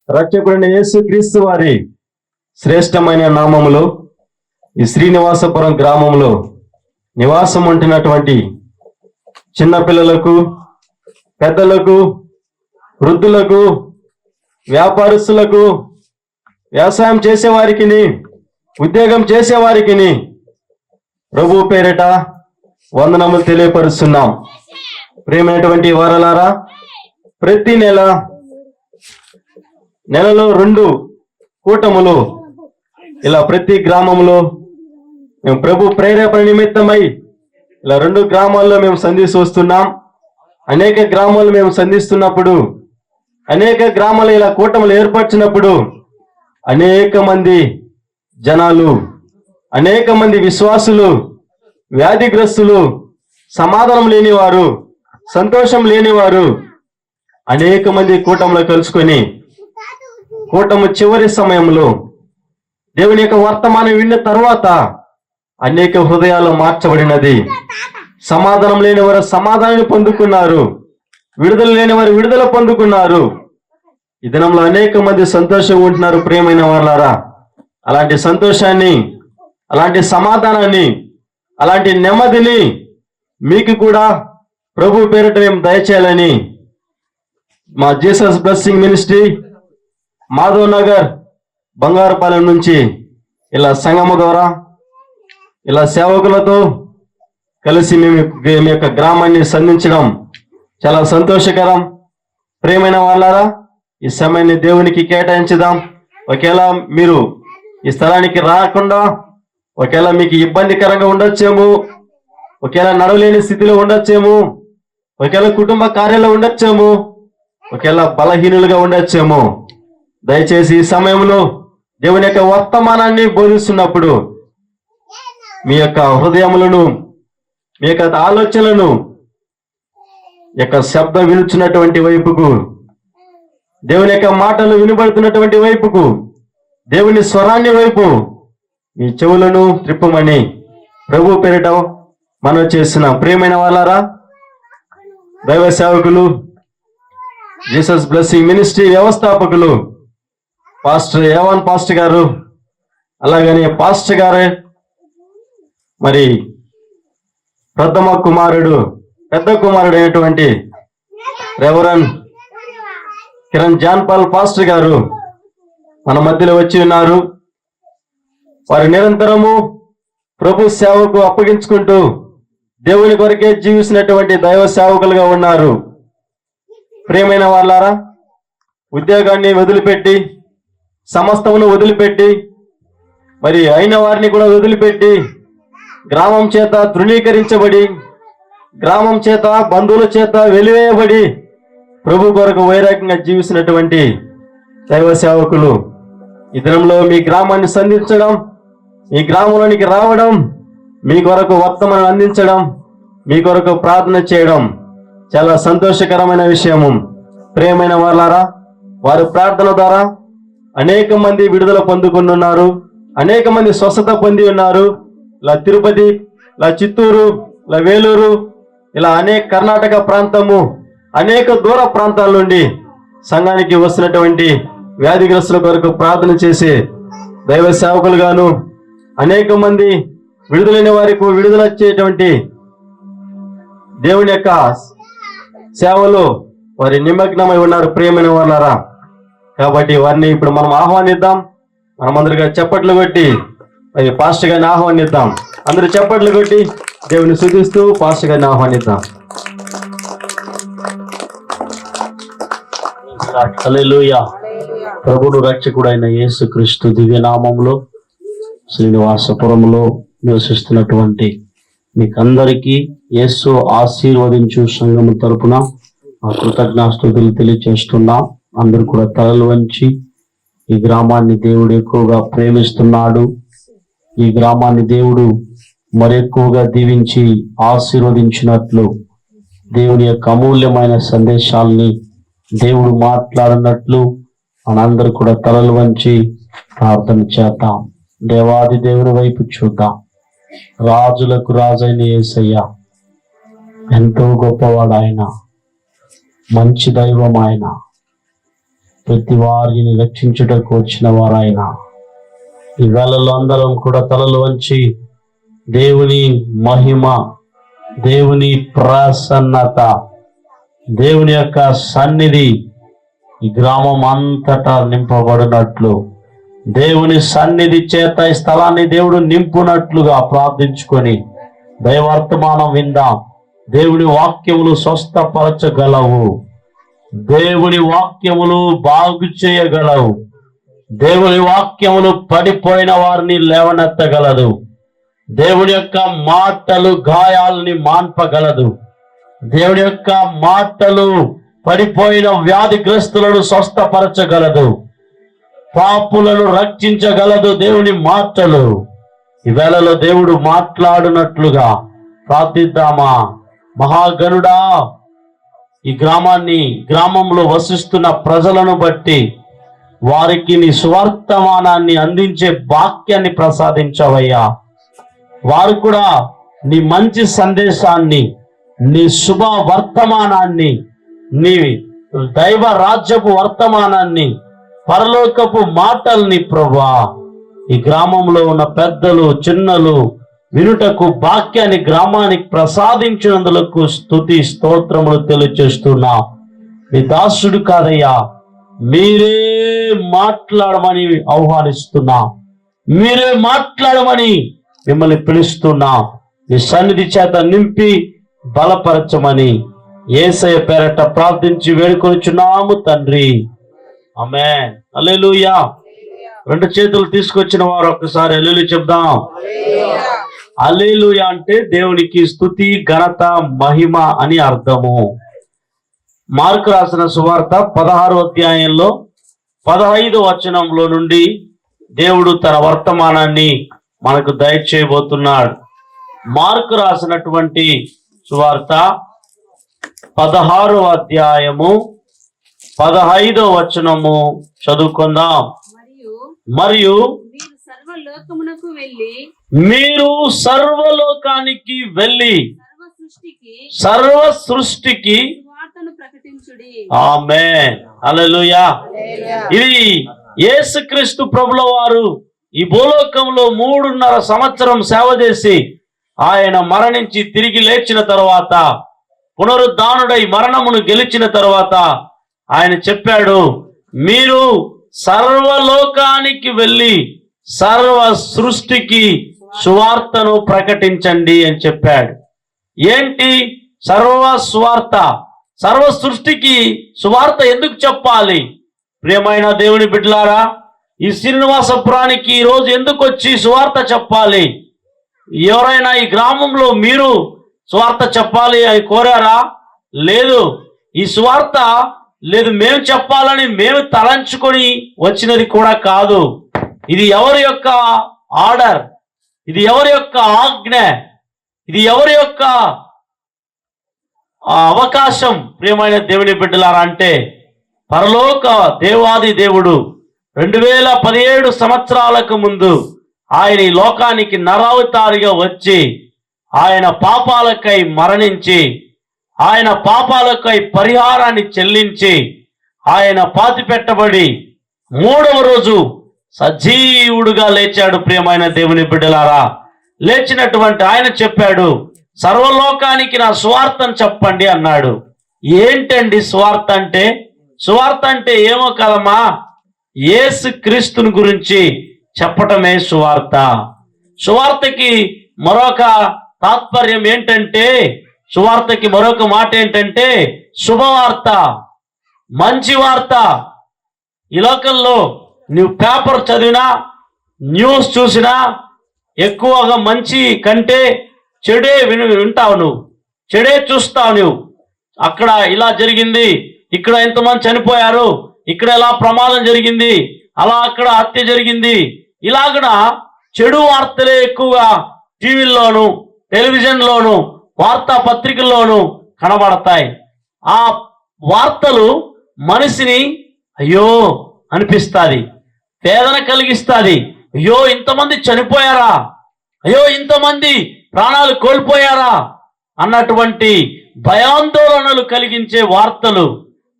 రక్షకుడైన యేసుక్రీస్తు వారి శ్రేష్టమైన నామములో ఈ శ్రీనివాసపురం గ్రామంలో నివాసం ఉంటున్నటువంటి చిన్నపిల్లలకు, పెద్దలకు, వృద్ధులకు, వ్యాపారస్తులకు, వ్యవసాయం చేసేవారికి, ఉద్యోగం చేసేవారికి ప్రభు పేరిట వందనములు తెలియపరుస్తున్నాం. ప్రియమైనటువంటి వారలారా, ప్రతి నెలలో 2 కూటములు ఇలా ప్రతి గ్రామంలో మేము ప్రభు ప్రేరేపణ నిమిత్తమై ఇలా 2 గ్రామాల్లో మేము సంధిస్తూ వస్తున్నాం. అనేక గ్రామాలు మేము సంధిస్తున్నప్పుడు, అనేక గ్రామాలు ఇలా కూటములు ఏర్పరిచినప్పుడు అనేక మంది జనాలు, అనేక మంది విశ్వాసులు, వ్యాధిగ్రస్తులు, సమాధానం లేనివారు, సంతోషం లేనివారు అనేక మంది కూటములో కలుసుకొని కూటము చివరి సమయంలో దేవుని యొక్క వర్తమానం విన్న తర్వాత అనేక హృదయాలు మార్చబడినది. సమాధానం లేని వారు సమాధానాన్ని పొందుకున్నారు, విడుదల లేని వారు విడుదల పొందుకున్నారు. ఈ దినంలో అనేక మంది సంతోషంగా ఉంటున్నారు. ప్రియమైన వారలారా, అలాంటి సంతోషాన్ని, అలాంటి సమాధానాన్ని, అలాంటి నెమ్మదిని మీకు కూడా ప్రభు పేరిట మేము దయచేయాలని మా Jesus blessing ministry Madhav Nagar Bangarupalem నుంచి ఇలా సంగమ ద్వారా ఇలా సేవకులతో కలిసి మీ యొక్క గ్రామాన్ని సంధించడం చాలా సంతోషకరం. ప్రియమైన వాళ్ళారా, ఈ సమయాన్ని దేవునికి కేటాయించుదాం. ఒకవేళ మీరు ఈ స్థలానికి రాకుండా, ఒకవేళ మీకు ఇబ్బందికరంగా ఉండొచ్చేమో, ఒకవేళ నడవలేని స్థితిలో ఉండొచ్చేమో, ఒకవేళ కుటుంబ కార్యాలు ఉండొచ్చేమో, ఒకవేళ బలహీనులుగా ఉండొచ్చేమో, దయచేసి ఈ సమయంలో దేవుని యొక్క వర్తమానాన్ని బోధిస్తున్నప్పుడు మీ యొక్క హృదయములను, మీ యొక్క ఆలోచనలను యొక్క శబ్దం వినుచున్నటువంటి వైపుకు, దేవుని యొక్క మాటలు వినబడుతున్నటువంటి వైపుకు, దేవుని స్వరాన్ని వైపు మీ చెవులను త్రిప్పమని ప్రభు పేరిట మనం చేస్తున్నాం. ప్రియమైన వాళ్ళారా, దైవ సేవకులు, జీసస్ బ్లెస్సింగ్ మినిస్ట్రీ వ్యవస్థాపకులు పాస్టర్ ఏవన్ పాస్టర్ గారు, అలాగనే పాస్టర్ గారు, మరి పెద్ద కుమారుడు అయినటువంటి రెవరెండ్ కిరణ్ జాన్పాల్ పాస్టర్ గారు మన మధ్యలో వచ్చి ఉన్నారు. వారు నిరంతరము ప్రభు సేవకు అప్పగించుకుంటూ దేవుని కొరకే జీవిస్తున్నటువంటి దైవ సేవకులుగా ఉన్నారు. ప్రియమైన వాళ్ళారా, ఉద్యోగాన్ని వదిలిపెట్టి, సమస్తమును వదిలిపెట్టి, మరి అయిన వారిని కూడా వదిలిపెట్టి, గ్రామం చేత తృణీకరించబడి, గ్రామం చేత, బంధువుల చేత వెలివేయబడి ప్రభు కొరకు వైరాగ్యంగా జీవిస్తున్నటువంటి దైవ సేవకులు ఈ దినంలో మీ గ్రామాన్ని సంధించడం, మీ గ్రామంలోనికి రావడం, మీ కొరకు వర్తమానం అందించడం, మీ కొరకు ప్రార్థన చేయడం చాలా సంతోషకరమైన విషయము. ప్రియమైన వాళ్ళారా, వారి ప్రార్థన ద్వారా అనేక మంది విడుదల పొందుకున్నారు, అనేక మంది స్వస్థత పొంది ఉన్నారు. ఇలా తిరుపతి, ఇలా చిత్తూరు, ఇలా వేలూరు, ఇలా అనేక కర్ణాటక ప్రాంతము, అనేక దూర ప్రాంతాల నుండి సంఘానికి వస్తున్నటువంటి వ్యాధిగ్రస్తుల కొరకు ప్రార్థన చేసే దైవ సేవకులుగాను, అనేక మంది విడుదలైన వారికి విడుదల వచ్చేటువంటి దేవుని యొక్క సేవలో వారి నిమగ్నమై ఉన్నారు. ప్రియమైన వాళ్ళారా, కాబట్టి వారిని ఇప్పుడు మనం ఆహ్వానిద్దాం. మనమందరిగా చప్పట్లు కొట్టి అది పాస్టర్ గారిని ఆహ్వానిద్దాం. అందరూ చప్పట్లు కొట్టి దేవుని స్తుతిస్తూ పాస్టర్ గారిని ఆహ్వానిద్దాం. హల్లెలూయా. ప్రభువు రక్షకుడైన యేసుక్రీస్తు దివ్యనామంలో శ్రీనివాసపురంలో నివసిస్తున్నటువంటి మీకందరికీ యేసు ఆశీర్వదించు సంఘము తరపున ఆ కృతజ్ఞాస్తుతులు తెలియచేస్తున్నాం. అందరూ కూడా తలలు వంచి, ఈ గ్రామాన్ని దేవుడు ఎక్కువగా ప్రేమిస్తున్నాడు, ఈ గ్రామాన్ని దేవుడు మరెక్కువగా దీవించి ఆశీర్వదించినట్లు దేవుని యొక్క అమూల్యమైన సందేశాలని దేవుడు మాట్లాడినట్లు మనందరూ కూడా తలలు వంచి ప్రార్థన చేద్దాం. దేవాది దేవుని వైపు చూద్దాం. రాజులకు రాజైన యేసయ్య ఎంతో గొప్పవాడు ఆయన, మంచి దైవం ఆయన. ప్రతి వారిని రక్షించుటకు వచ్చిన వారాయన. ఈ వేళలో అందరం కూడా తలలు వంచి దేవుని మహిమ, దేవుని ప్రసన్నత, దేవుని యొక్క సన్నిధి ఈ గ్రామం అంతటా నింపబడినట్లు, దేవుని సన్నిధి చేత ఈ స్థలాన్ని దేవుడు నింపునట్లుగా ప్రార్థించుకొని దైవర్తమానం విందాం. దేవుని వాక్యములు స్వస్థపరచగలవు, దేవుని వాక్యములు బాగు చేయగలవు, దేవుని వాక్యములు పడిపోయిన వారిని లేవనెత్తగలదు, దేవుని యొక్క మాటలు గాయాలని మాన్పగలదు, దేవుని యొక్క మాటలు పడిపోయిన వ్యాధిగ్రస్తులను స్వస్థపరచగలదు, పాపులను రక్షించగలదు దేవుని మాటలు. ఈ వేళలో దేవుడు మాట్లాడినట్లుగా ప్రార్థిద్దామా? మహాగణుడా, ఈ గ్రామంలో వసిస్తున్న ప్రజలను బట్టి వారికి నీ సువర్తమానాన్ని అందించే భాగ్యాన్ని ప్రసాదించవయ్యా. వారు కూడా నీ మంచి సందేశాన్ని, నీ శుభ వర్తమానాన్ని, నీ దైవ రాజ్యపు వర్తమానాన్ని, పరలోకపు మాటల్ని ప్రభువా ఈ గ్రామంలో ఉన్న పెద్దలు చిన్నలు వినుటకు భాగ్యాన్ని గ్రామానికి ప్రసాదించినందులకు స్తుతి స్తోత్రములు తెలియచేస్తున్నా. మీ దాసుడు కాదయ్యా, మీరే మాట్లాడమని ఆహ్వానిస్తున్నా, మీరే మాట్లాడమని మిమ్మల్ని పిలుస్తున్నా. మీ సన్నిధి చేత నింపి బలపరచమని యేసయ్య పేరట ప్రార్థించి వేడుకొనిచున్నాము తండ్రి, ఆమేన్. హల్లెలూయా. రెండు చేతులు తీసుకొచ్చిన వారు ఒక్కసారి హల్లెలూయా చెప్దాం. హల్లెలూయా అంటే దేవునికి స్తుతి, ఘనత, మహిమ అని అర్థము. మార్కు రాసిన సువార్త 16వ అధ్యాయంలో 15వ వచనంలో నుండి దేవుడు తన వర్తమానాన్ని మనకు దయచేయబోతున్నాడు. మార్కు రాసినటువంటి సువార్త 16వ అధ్యాయము 15వ వచనము చదువుకుందాం. మరియు మీరు సర్వలోకానికి వెళ్ళి సర్వ సృష్టికి ఆమేన్. హల్లెలూయా. ఇది యేసుక్రీస్తు ప్రభుల వారు ఈ భూలోకంలో 3.5 సంవత్సరం సేవ చేసి ఆయన మరణించి తిరిగి లేచిన తర్వాత, పునరుద్ధానుడై మరణమును గెలిచిన తర్వాత ఆయన చెప్పాడు, మీరు సర్వలోకానికి వెళ్ళి సర్వ సృష్టికి సువార్తను ప్రకటించండి అని చెప్పాడు. ఏంటి సర్వ సువార్త? సర్వ సృష్టికి సువార్త ఎందుకు చెప్పాలి? ప్రియమైన దేవుని బిడ్డలారా, ఈ శ్రీనివాసపురానికి ఈ రోజు ఎందుకు వచ్చి సువార్త చెప్పాలి? ఎవరైనా ఈ గ్రామంలో మీరు సువార్త చెప్పాలి అని కోరారా? లేదు. ఈ సువార్త లేదు మేము చెప్పాలని మేము తలంచుకొని వచ్చినది కూడా కాదు. ఇది ఎవరి యొక్క ఆర్డర్, ఇది ఎవరి యొక్క ఆజ్ఞ, ఇది ఎవరి యొక్క అవకాశం? ప్రియమైన దేవుని బిడ్డలారా, అంటే పరలోక దేవాది దేవుడు 2017 సంవత్సరాలకు ముందు ఆయన ఈ లోకానికి నరావతారిగా వచ్చి ఆయన పాపాలకై మరణించి ఆయన పాపాలకై పరిహారాన్ని చెల్లించి ఆయన పాతిపెట్టబడి 3వ రోజు సజీవుడుగా లేచాడు. ప్రియమైన దేవుని బిడ్డలారా, లేచినటువంటి ఆయన చెప్పాడు, సర్వలోకానికి నా సువార్తను చెప్పండి అన్నాడు. ఏంటండి సువార్త అంటే? సువార్త అంటే ఏమో కదమ్మా, యేసు క్రీస్తుని గురించి చెప్పటమే సువార్త. సువార్తకి మరొక తాత్పర్యం ఏంటంటే, సువార్తకి మరొక మాట ఏంటంటే శుభవార్త, మంచి వార్త. ఈ లోకంలో నువ్వు పేపర్ చదివినా, న్యూస్ చూసినా ఎక్కువగా మంచి కంటే చెడే వింటావు, నువ్వు చెడే చూస్తావు. నువ్వు అక్కడ ఇలా జరిగింది, ఇక్కడ ఎంతమంది చనిపోయారు, ఇక్కడ ఎలా ప్రమాదం జరిగింది, అలా అక్కడ హత్య జరిగింది, ఇలాగ చెడు వార్తలే ఎక్కువగా టీవీల్లోను టెలివిజన్లోను వార్తాపత్రికల్లోనూ కనబడతాయి. ఆ వార్తలు మనిషిని అయ్యో అనిపిస్తుంది, వేదన కలిగిస్తుంది. అయ్యో ఇంతమంది చనిపోయారా, అయ్యో ఇంతమంది ప్రాణాలు కోల్పోయారా అన్నటువంటి భయాందోళనలు కలిగించే వార్తలు,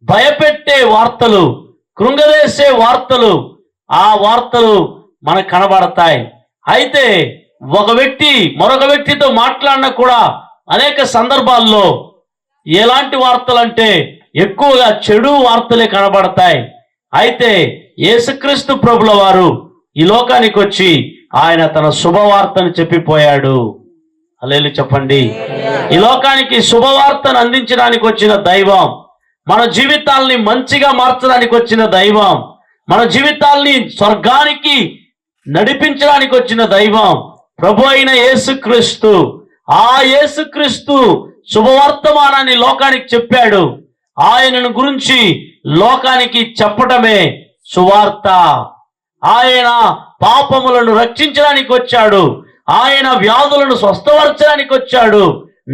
భయపెట్టే వార్తలు కృంగదీసే వార్తలు, ఆ వార్తలు మనకు కనబడతాయి. అయితే ఒక వ్యక్తి మరొక వ్యక్తితో మాట్లాడినా కూడా అనేక సందర్భాల్లో ఎలాంటి వార్తలు అంటే ఎక్కువగా చెడు వార్తలే కనబడతాయి. అయితే యేసుక్రీస్తు ప్రభుల వారు ఈ లోకానికి వచ్చి ఆయన తన శుభవార్తను చెప్పిపోయాడు. హల్లెలూయా చెప్పండి. ఈ లోకానికి శుభవార్తను అందించడానికి వచ్చిన దైవం, మన జీవితాల్ని మంచిగా మార్చడానికి వచ్చిన దైవం, మన జీవితాల్ని స్వర్గానికి నడిపించడానికి వచ్చిన దైవం ప్రభు అయిన యేసుక్రీస్తు. ఆ యేసుక్రీస్తు శుభవర్తమానాన్ని లోకానికి చెప్పాడు. ఆయనను గురించి లోకానికి చెప్పటమే సువార్త. ఆయన పాపములను రక్షించడానికి వచ్చాడు. ఆయన వ్యాధులను స్వస్థపరచడానికి వచ్చాడు.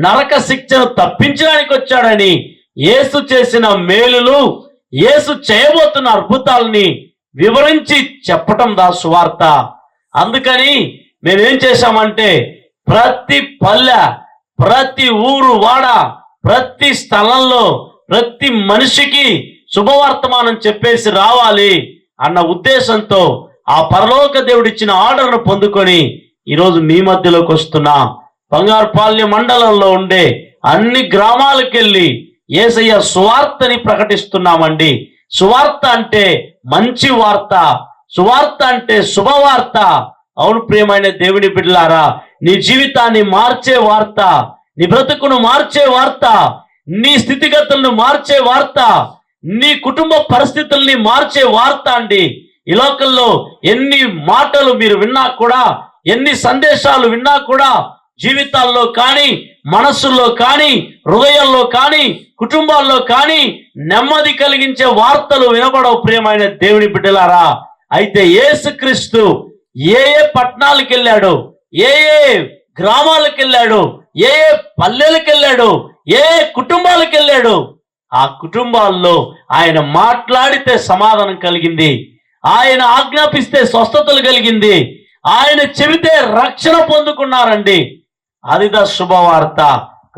నరక శిక్షను తప్పించడానికి వచ్చాడని యేసు చేసిన మేలులు, యేసు చేయబోతున్న అద్భుతాలని వివరించి చెప్పటం దా సువార్త. అందుకని మేమేం చేశామంటే ప్రతి పల్లె, ప్రతి ఊరు వాడ, ప్రతి స్థలంలో ప్రతి మనిషికి శుభవర్తమానం చెప్పేసి రావాలి అన్న ఉద్దేశంతో ఆ పరలోక దేవుడిచ్చిన ఆర్డర్ను పొందుకొని ఈరోజు మీ మధ్యలోకి వస్తున్నా. బంగారుపాల్యం మండలంలో ఉండే అన్ని గ్రామాలకు వెళ్ళి యేసయ్య సువార్తని ప్రకటిస్తున్నామండి. సువార్త అంటే మంచి వార్త, సువార్త అంటే శుభవార్త. అవును ప్రియమైన దేవుని బిడ్డలారా, నీ జీవితాన్ని మార్చే వార్త, నీ బ్రతుకును మార్చే వార్త, నీ స్థితిగతులను మార్చే వార్త, నీ కుటుంబ పరిస్థితుల్ని మార్చే వార్త అండి. ఈ లోకంలో ఎన్ని మాటలు మీరు విన్నా కూడా, ఎన్ని సందేశాలు విన్నా కూడా జీవితాల్లో కానీ, మనస్సుల్లో కానీ, హృదయాల్లో కానీ, కుటుంబాల్లో కానీ నెమ్మది కలిగించే వార్తలు వినబడవు ప్రియమైన దేవుని బిడ్డలారా. అయితే యేసుక్రీస్తు ఏ ఏ పట్టణాలకు వెళ్ళాడు, ఏ ఏ గ్రామాలకు వెళ్ళాడు, ఏ ఏ పల్లెలకు వెళ్ళాడు, ఏ ఏ కుటుంబాలకు వెళ్ళాడు, ఆ కుటుంబాల్లో ఆయన మాట్లాడితే సమాధానం కలిగింది, ఆయన ఆజ్ఞాపిస్తే స్వస్థతలు కలిగింది, ఆయన చెబితే రక్షణ పొందుకున్నారండి. అదిదా శుభవార్త.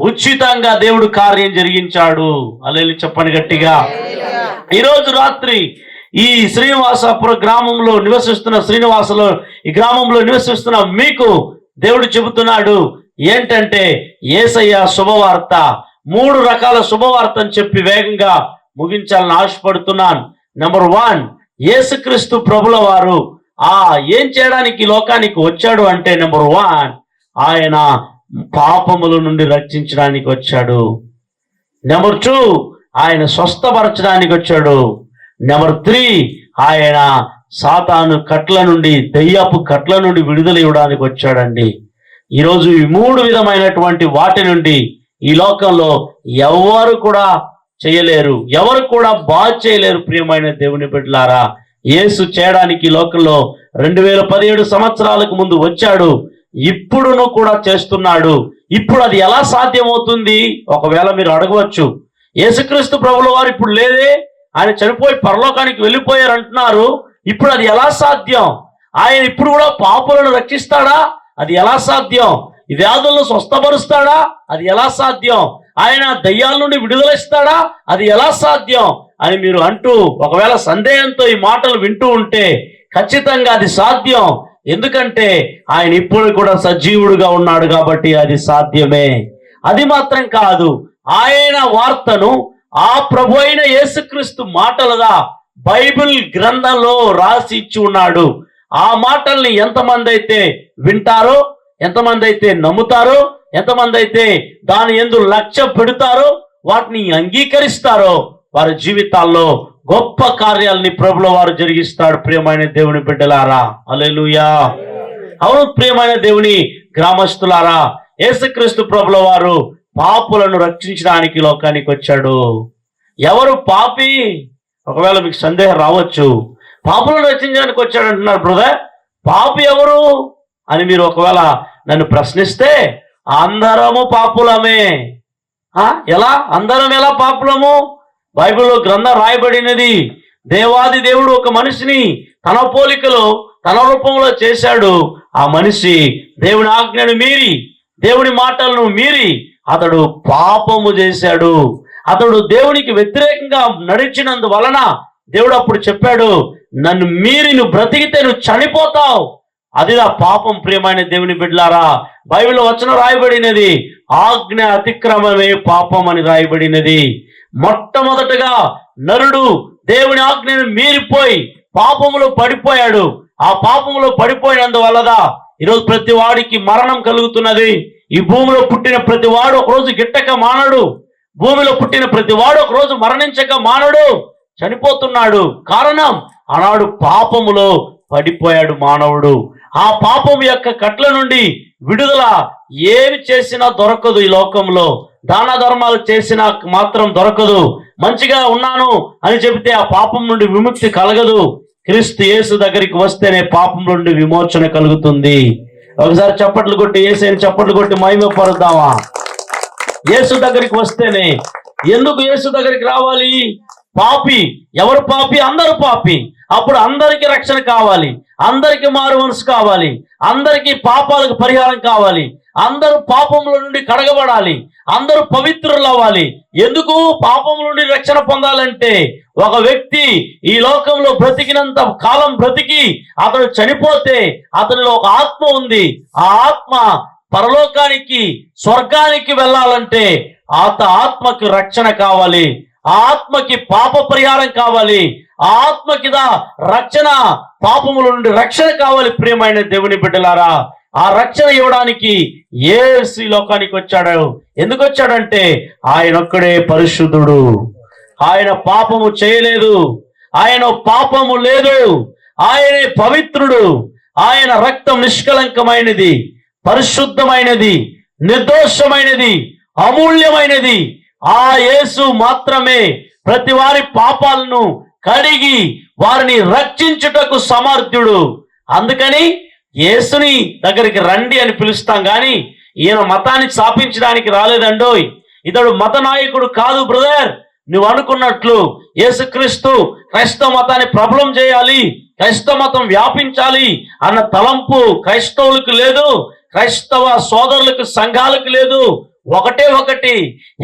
ఉచితంగా దేవుడు కార్యం జరిగించాడు. హల్లెలూయా చెప్పండి గట్టిగా. ఈరోజు రాత్రి ఈ శ్రీనివాసపురం గ్రామంలో నివసిస్తున్న ఈ గ్రామంలో నివసిస్తున్న మీకు దేవుడు చెబుతున్నాడు ఏంటంటే యేసయ్య శుభవార్త. 3 రకాల శుభవార్తను చెప్పి వేగంగా ముగించాలని ఆశపడుతున్నాను. నెంబర్ 1, యేసుక్రీస్తు ప్రభుల వారు ఏం చేయడానికి లోకానికి వచ్చాడు అంటే నెంబర్ 1, ఆయన పాపముల నుండి రక్షించడానికి వచ్చాడు. నెంబర్ 2, ఆయన స్వస్థపరచడానికి వచ్చాడు. నెంబర్ 3, ఆయన సాతాను కట్ల నుండి, దయ్యపు కట్ల నుండి విడుదల ఇవ్వడానికి వచ్చాడండి. ఈరోజు ఈ 3 విధమైనటువంటి వాటి నుండి ఈ లోకంలో ఎవరు కూడా చేయలేరు, ఎవరు కూడా బాగు చేయలేరు ప్రియమైన దేవుని బిడ్డలారా. యేసు చేయడానికి ఈ లోకంలో 2017 సంవత్సరాలకు ముందు వచ్చాడు, ఇప్పుడును కూడా చేస్తున్నాడు. ఇప్పుడు అది ఎలా సాధ్యమవుతుంది? ఒకవేళ మీరు అడగవచ్చు, యేసుక్రీస్తు ప్రభుల వారు ఇప్పుడు లేదే, ఆయన చనిపోయి పరలోకానికి వెళ్ళిపోయారు అంటున్నారు, ఇప్పుడు అది ఎలా సాధ్యం? ఆయన ఇప్పుడు కూడా పాపులను రక్షిస్తాడా? అది ఎలా సాధ్యం? ఈ వ్యాధులను స్వస్థపరుస్తాడా? అది ఎలా సాధ్యం? ఆయన దయ్యాల నుండి విడుదల ఇస్తాడా? అది ఎలా సాధ్యం అని మీరు అంటూ ఒకవేళ సందేహంతో ఈ మాటలు వింటూ ఉంటే ఖచ్చితంగా అది సాధ్యం. ఎందుకంటే ఆయన ఇప్పుడు కూడా సజీవుడుగా ఉన్నాడు కాబట్టి అది సాధ్యమే. అది మాత్రం కాదు, ఆయన వార్తను ఆ ప్రభు అయిన యేసుక్రీస్తు మాటలుగా బైబిల్ గ్రంథంలో రాసి ఇచ్చి ఉన్నాడు. ఆ మాటల్ని ఎంతమంది అయితే వింటారో, ఎంతమంది అయితే నమ్ముతారో, ఎంతమంది అయితే దాని యందు లక్ష్య పెడతారో, వాటిని అంగీకరిస్తారో వారి జీవితాల్లో గొప్ప కార్యాలని ప్రభుల వారు జరిగిస్తాడు ప్రియమైన దేవుని బిడ్డలారా. హల్లెలూయా. అవును ప్రియమైన దేవుని గ్రామస్తులారా, యేసుక్రీస్తు ప్రభుల వారు పాపులను రక్షించడానికి లోకానికి వచ్చాడు. ఎవరు పాపి? ఒకవేళ మీకు సందేహం రావచ్చు, పాపులను రక్షించడానికి వచ్చాడు అంటున్నారు బ్రదర్, పాపి ఎవరు అని మీరు ఒకవేళ నన్ను ప్రశ్నిస్తే అందరము పాపులమే. ఎలా? అందరం ఎలా పాపులము? బైబిల్లో గ్రంథం రాయబడినది, దేవాది దేవుడు ఒక మనిషిని తన పోలికలో తన రూపంలో చేశాడు. ఆ మనిషి దేవుని ఆజ్ఞను మీరి, దేవుని మాటలను మీరి అతడు పాపము చేశాడు. అతడు దేవునికి వ్యతిరేకంగా నడిచినందువలన దేవుడు అప్పుడు చెప్పాడు, నన్ను మీరి నువ్వు బ్రతికితే నువ్వు చనిపోతావు. అదిదా పాపం. ప్రియమైన దేవుని బిడ్డలారా, బైబిల్లో వచనం రాయబడినది, ఆజ్ఞ అతిక్రమమే పాపం అని రాయబడినది. మొట్టమొదటగా నరుడు దేవుని ఆజ్ఞను మీరిపోయి పాపములో పడిపోయాడు. ఆ పాపములో పడిపోయినందువల్లదా ఈరోజు ప్రతి వాడికి మరణం కలుగుతున్నది. ఈ భూమిలో పుట్టిన ప్రతి వాడు ఒకరోజు గిట్టక మానడు. భూమిలో పుట్టిన ప్రతి వాడు ఒకరోజు మరణించక మానడు, చనిపోతున్నాడు. కారణం, ఆనాడు పాపములో పడిపోయాడు మానవుడు. ఆ పాపం యొక్క కట్ల నుండి విడుదల ఏమి చేసినా దొరకదు. ఈ లోకంలో దాన ధర్మాలు చేసినా మాత్రం దొరకదు. మంచిగా ఉన్నాను అని చెబితే ఆ పాపం నుండి విముక్తి కలగదు. క్రీస్తు యేసు దగ్గరికి వస్తేనే పాపం నుండి విమోచన కలుగుతుంది. ఒకసారి చప్పట్లు కొట్టి యేసుని చప్పట్లు కొట్టి మహిమపరుద్దామా? యేసు దగ్గరికి వస్తేనే. ఎందుకు యేసు దగ్గరికి రావాలి? పాపి. ఎవరు పాపి? అందరూ పాపి. అప్పుడు అందరికీ రక్షణ కావాలి, అందరికీ మారు మనసు కావాలి, అందరికీ పాపాలకు పరిహారం కావాలి, అందరూ పాపముల నుండి కడగబడాలి, అందరూ పవిత్రులు అవ్వాలి. ఎందుకు పాపముల నుండి రక్షణ పొందాలంటే, ఒక వ్యక్తి ఈ లోకంలో బ్రతికినంత కాలం బ్రతికి అతను చనిపోతే అతనిలో ఒక ఆత్మ ఉంది. ఆ ఆత్మ పరలోకానికి స్వర్గానికి వెళ్ళాలంటే ఆత్మకి రక్షణ కావాలి, ఆ ఆత్మకి పాప పరిహారం కావాలి, ఆ ఆత్మకిదా రక్షణ, పాపముల నుండి రక్షణ కావాలి. ప్రియమైన దేవుని బిడ్డలారా, ఆ రక్షణ ఇవ్వడానికి యేసు ఈ లోకానికి వచ్చాడు. ఎందుకు వచ్చాడంటే ఆయన ఒక్కడే పరిశుద్ధుడు. ఆయన పాపము చేయలేదు, ఆయన పాపము లేదు, ఆయనే పవిత్రుడు. ఆయన రక్తం నిష్కలంకమైనది, పరిశుద్ధమైనది, నిర్దోషమైనది, అమూల్యమైనది. ఆ యేసు మాత్రమే ప్రతి వారి పాపాలను కడిగి వారిని రక్షించుటకు సమర్థుడు. అందుకని యేసుని దగ్గరికి రండి అని పిలుస్తాం గాని ఈయన మతాన్ని స్థాపించడానికి రాలేదండోయ్. ఇతడు మత నాయకుడు కాదు బ్రదర్. నువ్వు అనుకున్నట్లు యేసుక్రీస్తు క్రైస్తవ మతాన్ని ప్రబలం చేయాలి, క్రైస్తవ మతం వ్యాపించాలి అన్న తలంపు క్రైస్తవులకు లేదు, క్రైస్తవ సోదరులకు సంఘాలకు లేదు. ఒకటే ఒకటి,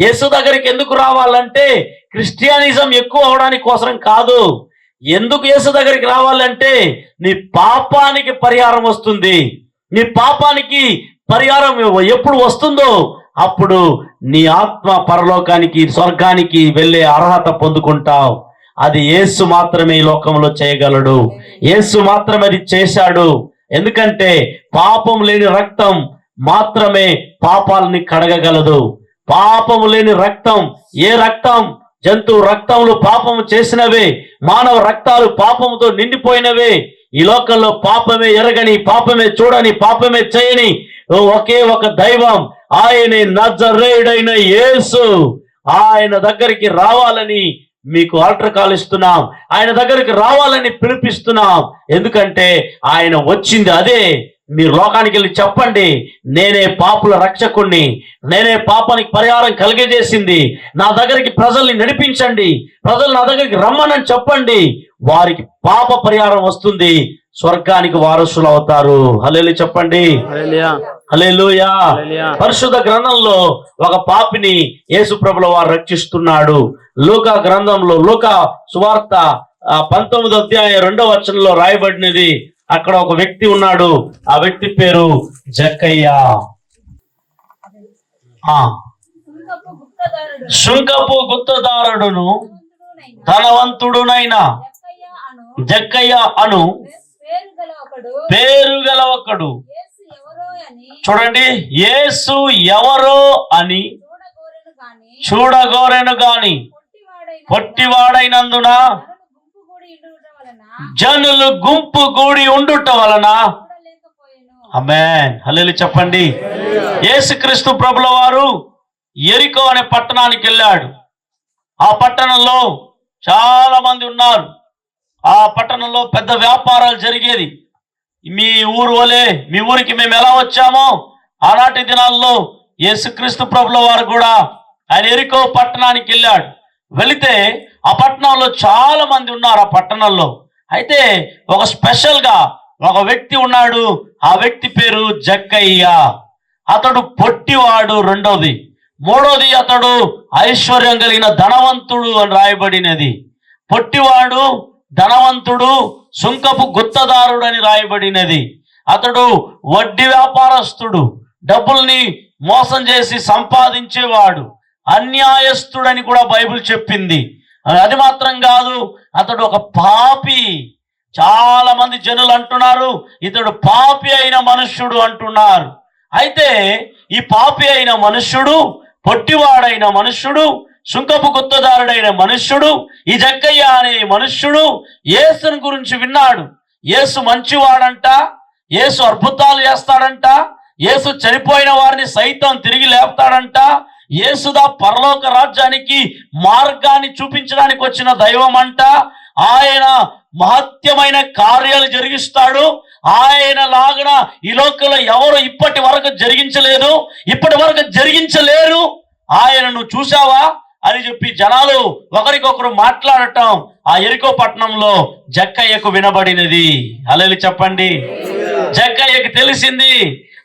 యేసు దగ్గరికి ఎందుకు రావాలంటే క్రిస్టియానిజం ఎక్కువ అవడానికి కోసం కాదు. ఎందుకు యేసు దగ్గరికి రావాలంటే నీ పాపానికి పరిహారం వస్తుంది. నీ పాపానికి పరిహారం ఎప్పుడు వస్తుందో అప్పుడు నీ ఆత్మ పరలోకానికి స్వర్గానికి వెళ్ళే అర్హత పొందుకుంటావు. అది యేసు మాత్రమే ఈ లోకంలో చేయగలడు. యేసు మాత్రమే అది చేశాడు. ఎందుకంటే పాపం లేని రక్తం మాత్రమే పాపాలని కడగగలదు. పాపము లేని రక్తం, ఏ రక్తం? జంతువు రక్తములు పాపము చేసినవే, మానవ రక్తాలు పాపముతో నిండిపోయినవే. ఈ లోకంలో పాపమే ఎరగని, పాపమే చూడని, పాపమే చేయని ఒకే ఒక దైవం, ఆయనే నజరేయుడైన యేసు. ఆయన దగ్గరికి రావాలని మీకు ఆల్టర్ కాల్ ఇస్తున్నాం, ఆయన దగ్గరికి రావాలని పిలిపిస్తున్నాం. ఎందుకంటే ఆయన వచ్చింది అదే. మీరు లోకానికి వెళ్ళి చెప్పండి, నేనే పాపుల రక్షకుణ్ణి, నేనే పాపానికి పరిహారం కలిగజేసింది, నా దగ్గరికి ప్రజల్ని నడిపించండి, ప్రజలు నా దగ్గరికి రమ్మనని చెప్పండి. వారికి పాప పరిహారం వస్తుంది, స్వర్గానికి వారసులు అవుతారు. హల్లెలూయా చెప్పండి. హల్లెలూయా. పరిశుద్ధ గ్రంథంలో ఒక పాపిని యేసు ప్రభుల వారు రక్షిస్తున్నాడు. లూకా గ్రంథంలో, లూకా సువార్త 19వ అధ్యాయం 2వ వచనంలో రాయబడినది. అక్కడ ఒక వ్యక్తి ఉన్నాడు. ఆ వ్యక్తి పేరు జక్కయ్య. శుంకపు గుత్తదారుడును ధనవంతుడునైన జక్కయ్య అను పేరు గల ఒకడు. చూడండి, యేసు ఎవరో అని చూడగోరెను గాని పొట్టివాడైనందున జనులు గుంపు కూడి ఉండుట వలన. ఆమేన్. హల్లెలూయా చెప్పండి. యేసుక్రీస్తు ప్రభుల వారు యెరికో అనే పట్టణానికి వెళ్ళాడు. ఆ పట్టణంలో చాలా మంది ఉన్నారు. ఆ పట్టణంలో పెద్ద వ్యాపారాలు జరిగేది. మీ ఊరు వలె, మీ ఊరికి మేము ఎలా వచ్చామో ఆనాటి దినాల్లో యేసుక్రీస్తు ప్రభుల వారు కూడా ఆయన యెరికో పట్టణానికి వెళ్ళాడు. వెళితే ఆ పట్టణంలో చాలా మంది ఉన్నారు. ఆ పట్టణంలో అయితే ఒక స్పెషల్ గా ఒక వ్యక్తి ఉన్నాడు. ఆ వ్యక్తి పేరు జక్కయ్య. అతడు పొట్టివాడు రెండోది. మూడోది, అతడు ఐశ్వర్యం కలిగిన ధనవంతుడు అని రాయబడినది. పొట్టివాడు ధనవంతుడు సుంకపు గుత్తదారుడు అని రాయబడినది. అతడు వడ్డీ వ్యాపారస్తుడు, డబ్బుల్ని మోసం చేసి సంపాదించేవాడు, అన్యాయస్తుడని కూడా బైబిల్ చెప్పింది. అది మాత్రం కాదు, అతడు ఒక పాపి. చాలా మంది జనులు అంటున్నారు ఇతడు పాపి అయిన మనుష్యుడు అంటున్నారు. అయితే ఈ పాపి అయిన మనుష్యుడు, పొట్టివాడైన మనుష్యుడు, సుంకపు గుత్తదారుడైన మనుష్యుడు, ఈ జక్కయ్య అనే మనుష్యుడు యేసుని గురించి విన్నాడు. యేసు మంచివాడంట, యేసు అద్భుతాలు చేస్తాడంట, యేసు చనిపోయిన వారిని సైతం తిరిగి లేపుతాడంట, యేసుదా పరలోక రాజ్యానికి మార్గాన్ని చూపించడానికి వచ్చిన దైవం అంట, ఆయన మహత్యమైన కార్యాలు జరిగిస్తాడు, ఆయన లాగున ఈ లోకంలో ఎవరు ఇప్పటి వరకు జరిగించలేదు, ఇప్పటి వరకు జరిగించలేరు, ఆయనను చూసావా అని చెప్పి జనాలు ఒకరికొకరు మాట్లాడటం ఆ యెరికో పట్టణంలో జక్కయ్యకు వినబడినది. హల్లెలూయా చెప్పండి. జక్కయ్యకు తెలిసింది.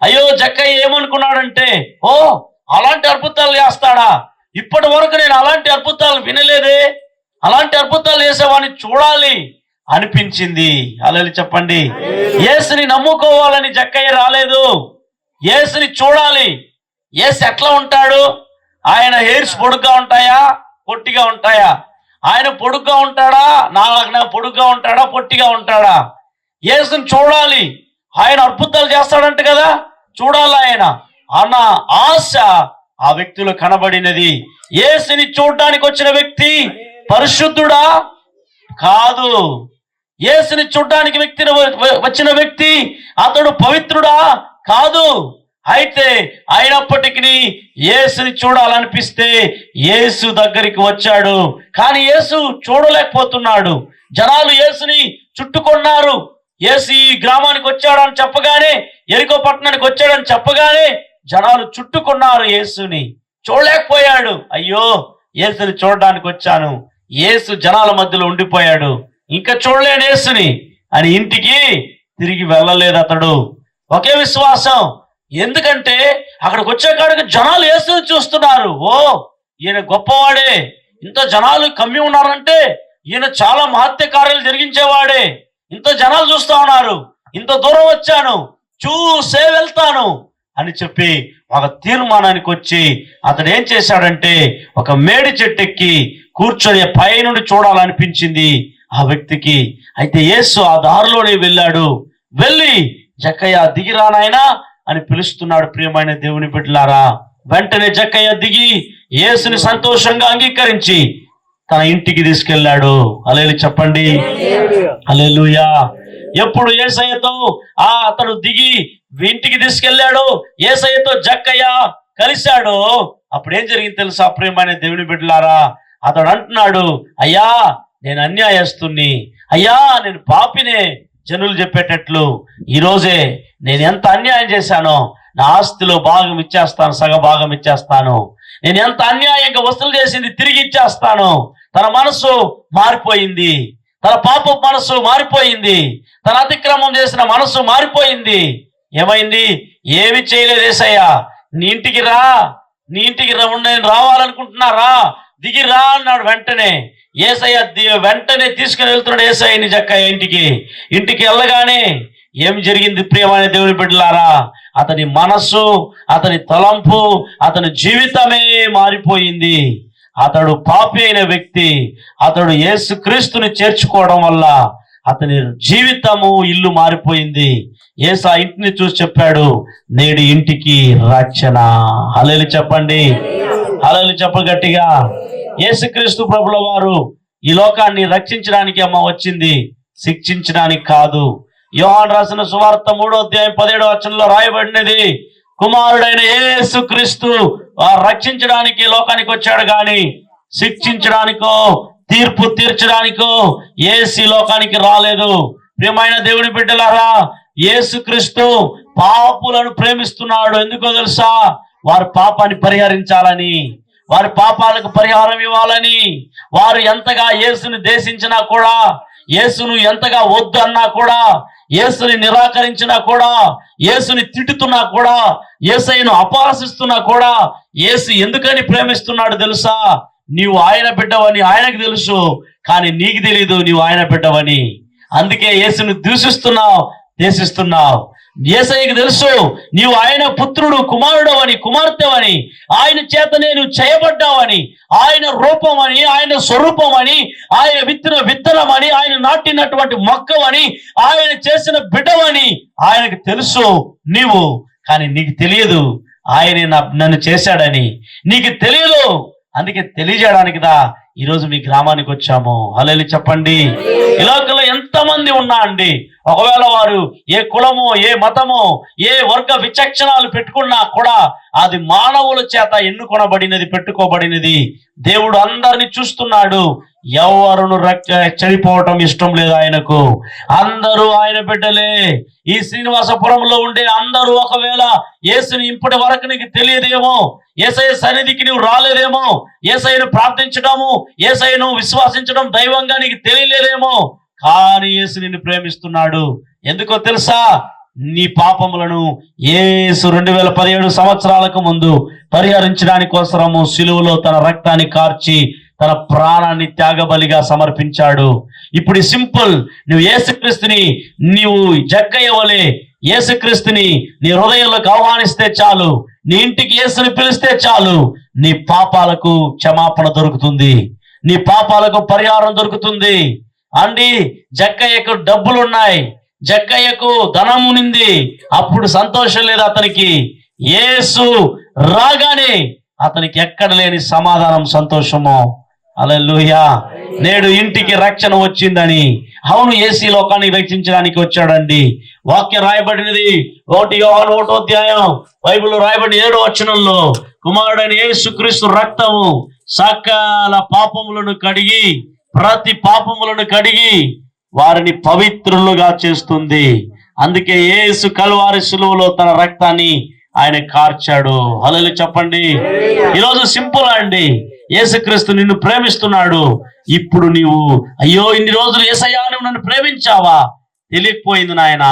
అయ్యో, జక్కయ్య ఏమనుకున్నాడంటే, ఓ అలాంటి అద్భుతాలు చేస్తాడా, ఇప్పటి వరకు నేను అలాంటి అద్భుతాలు వినలేదే, అలాంటి అద్భుతాలు చేసేవాడిని చూడాలి అనిపించింది. హల్లెలూయా చెప్పండి. యేసుని నమ్ముకోవాలని జక్కయ్య రాలేదు, యేసుని చూడాలి. యేసు ఎట్లా ఉంటాడు, ఆయన హెయిర్స్ పొడుగ్గా ఉంటాయా పొట్టిగా ఉంటాయా, ఆయన పొడుగ్గా ఉంటాడా, నాలుగున పొడుగ్గా ఉంటాడా పొట్టిగా ఉంటాడా, యేసుని చూడాలి, ఆయన అద్భుతాలు చేస్తాడంట కదా, చూడాలి ఆయన అన్న ఆశ ఆ వ్యక్తిలో కనబడినది. యేసుని చూడడానికి వచ్చిన వ్యక్తి పరిశుద్ధుడా కాదు, యేసుని చూడడానికి వచ్చిన వ్యక్తి అతడు పవిత్రుడా కాదు. అయితే అయినప్పటికీ యేసుని చూడాలనిపిస్తే యేసు దగ్గరికి వచ్చాడు, కానీ యేసు చూడలేకపోతున్నాడు. జనాలు యేసుని చుట్టుకున్నారు. యేసు ఈ గ్రామానికి వచ్చాడని చెప్పగానే, యెరికో పట్టణానికి వచ్చాడని చెప్పగానే జనాలు చుట్టుకున్నారు, యేసుని చూడలేకపోయాడు. అయ్యో, యేసుని చూడడానికి వచ్చాను, యేసు జనాల మధ్యలో ఉండిపోయాడు, ఇంకా చూడలేను యేసుని అని ఇంటికి తిరిగి వెళ్ళలేదు అతడు. ఒకే విశ్వాసం, ఎందుకంటే అక్కడికి వచ్చే కాడికి జనాలు యేసుని చూస్తున్నారు. ఓ, ఈయన గొప్పవాడే, ఇంత జనాలు కమ్మి ఉన్నారంటే ఈయన చాలా మహత్య కార్యాలు జరిగించేవాడే, ఇంత జనాలు చూస్తా ఉన్నారు, ఇంత దూరం వచ్చాను, చూసే వెళ్తాను అని చెప్పి ఒక తీర్మానానికి వచ్చి అతడు ఏం చేశాడంటే ఒక మేడి చెట్టు ఎక్కి కూర్చొని పైనుండి చూడాలనిపించింది ఆ వ్యక్తికి. అయితే యేసు ఆ దారిలోనే వెళ్ళాడు. వెళ్ళి జక్కయ్య దిగిరా నాయనా అని పిలుస్తున్నాడు. ప్రియమైన దేవుని బిడ్డలారా, వెంటనే జక్కయ్య దిగి యేసుని సంతోషంగా అంగీకరించి తన ఇంటికి తీసుకెళ్ళాడు. హల్లెలూయా చెప్పండి. హల్లెలూయా. ఎప్పుడు యేసయ్యతో అతడు దిగి ఇంటికి తీసుకెళ్ళాడు, యేసయ్యతో జక్కయ్య కలిశాడు, అప్పుడు ఏం జరిగింది తెలుసా ప్రియమైన దేవుని బిడ్డలారా? అతడు అంటున్నాడు, అయ్యా నేను అన్యాయస్తుని, అయ్యా నేను పాపినే, జనులు చెప్పేటట్లు ఈ రోజే నేను ఎంత అన్యాయం చేశానో, నా ఆస్తిలో భాగం ఇచ్చేస్తాను, సగ భాగం ఇచ్చేస్తాను, నేను ఎంత అన్యాయంగా వసూలు చేసింది తిరిగి ఇచ్చేస్తాను. తన మనసు మారిపోయింది, తన పాప మనసు మారిపోయింది, తన అతిక్రమం చేసిన మనసు మారిపోయింది. ఏమైంది? ఏమి చేయలేదు యేసయ్యా, నీ ఇంటికి రా, నీ ఇంటికి నేను రావాలనుకుంటున్నారా, దిగిరా అన్నాడు. వెంటనే యేసయ్య వెంటనే తీసుకుని వెళ్తున్నాడు యేసయ్యని జక్కయ్య ఇంటికి వెళ్ళగానే ఏం జరిగింది ప్రియమైన దేవుని బిడ్డలారా? అతని మనస్సు, అతని తలంపు, అతని జీవితమే మారిపోయింది. అతడు పాపి అయిన వ్యక్తి, అతడు యేసుక్రీస్తుని చేర్చుకోవడం వల్ల అతని జీవితము, ఇల్లు మారిపోయింది. యేసు ఆ ఇంటిని చూసి చెప్పాడు, నేడు ఇంటికి రక్షణ. హల్లెలూయా చెప్పండి. హల్లెలూయా చెప్పండి గట్టిగా. యేసుక్రీస్తు ప్రభుల వారు ఈ లోకాన్ని రక్షించడానికి వచ్చింది, శిక్షించడానికి కాదు. యోహాను రాసిన సువార్త 3వ అధ్యాయం 17వ వచనంలో రాయబడినది, కుమారుడైన యేసుక్రీస్తు రక్షించడానికి లోకానికి వచ్చాడు గాని శిక్షించడానికో తీర్పు తీర్చడానికో యేసు లోకానికి రాలేదు. ప్రియమైన దేవుని బిడ్డలారా, యేసుక్రీస్తు పాపులను ప్రేమిస్తున్నాడు. ఎందుకో తెలుసా? వారి పాపాన్ని పరిహరించాలని, వారి పాపాలకు పరిహారం ఇవ్వాలని. వారు ఎంతగా యేసుని దేశించినా కూడా, యేసును ఎంతగా వద్దు అన్నా కూడా, యేసుని నిరాకరించినా కూడా, యేసుని తిట్టుతున్నా కూడా, యేసయ్యను అపహాసిస్తున్నా కూడా, యేసు ఎందుకని ప్రేమిస్తున్నాడు తెలుసా? నీవు ఆయన బిడ్డవని ఆయనకు తెలుసు, కానీ నీకు తెలీదు నీవు ఆయన బిడ్డవని. అందుకే యేసును దూషిస్తున్నావు, దేశిస్తున్నావు. యేసయ్యకు తెలుసు నీవు ఆయన పుత్రుడు, కుమారుడవని, కుమార్తెవని, ఆయన చేత నేను చేయబడ్డావని, ఆయన రూపమని, ఆయన స్వరూపమని, ఆయన విత్తిన విత్తనమని, ఆయన నాటినటువంటి మొక్కవని, ఆయన చేసిన బిడ్డవని ఆయనకు తెలుసు నీవు, కానీ నీకు తెలియదు ఆయనే నన్ను చేశాడని నీకు తెలియదు. అందుకే తెలియజేయడానికి ఈరోజు మీ గ్రామానికి వచ్చాము. హల్లెలూయా చెప్పండి. ఈ లోకంలో ఎంతమంది ఉన్నా అండి, ఒకవేళ వారు ఏ కులమో, ఏ మతమో, ఏ వర్గ విచక్షణాలు పెట్టుకున్నా కూడా అది మానవుల చేత ఎన్నుకొనబడినది, పెట్టుకోబడినది. దేవుడు అందరిని చూస్తున్నాడు. ఎవరును చనిపోవటం ఇష్టం లేదు ఆయనకు. అందరూ ఆయన బిడ్డలే. ఈ శ్రీనివాసపురంలో ఉండే అందరూ ఒకవేళ యేసుని ఇప్పటి వరకు నీకు తెలియదేమో, యేసయ్య సన్నిధికి నువ్వు రాలేదేమో, యేసయ్యను ప్రార్థించడము, యేసయ్యను విశ్వాసించడం దైవంగా నీకు తెలియలేదేమో, కానీ యేసు నిన్ను ప్రేమిస్తున్నాడు. ఎందుకో తెలుసా? నీ పాపములను యేసు 2017 సంవత్సరాలకు ముందు పరిహరించడానికి కోసము సిలువలో తన రక్తాన్ని కార్చి తన ప్రాణాన్ని త్యాగబలిగా సమర్పించాడు. ఇప్పుడు సింపుల్, నువ్వు యేసుక్రీస్తుని నీవు జగ్గయ్యవలే యేసుక్రీస్తుని నీ హృదయంలోకి ఆహ్వానిస్తే చాలు, నీ ఇంటికి యేసుని పిలిస్తే చాలు, నీ పాపాలకు క్షమాపణ దొరుకుతుంది, నీ పాపాలకు పరిహారం దొరుకుతుంది. అండి, జగ్గయ్యకు డబ్బులున్నాయి, జగ్గయ్యకు ధనం ఉంది, అప్పుడు సంతోషం లేదు అతనికి. యేసు రాగానే అతనికి ఎక్కడ లేని సమాధానం, సంతోషము. హల్లెలూయా. నేడు ఇంటికి రక్షణ వచ్చిందని. అవును, యేసు లోకాన్ని రక్షించడానికి వచ్చాడండి. వాక్యం రాయబడినది 1 యోహాను 1వ అధ్యాయం బైబిల్లో రాయబడిన 7వ వచనంలో, కుమారుడైన యేసుక్రీస్తు రక్తము సకల పాపములను కడిగి, ప్రతి పాపములను కడిగి వారిని పవిత్రులుగా చేస్తుంది. అందుకే యేసు కల్వారి సిలువలో తన రక్తాన్ని ఆయన కార్చాడు. హల్లెలూయా చెప్పండి. ఈరోజు సింపుల్ అండి, యేసుక్రీస్తు నిన్ను ప్రేమిస్తున్నాడు. ఇప్పుడు నీవు అయ్యో ఇన్ని రోజులు యేసయ్యా నువ్వు నన్ను ప్రేమించావా? తెలియకపోయింది నాయన.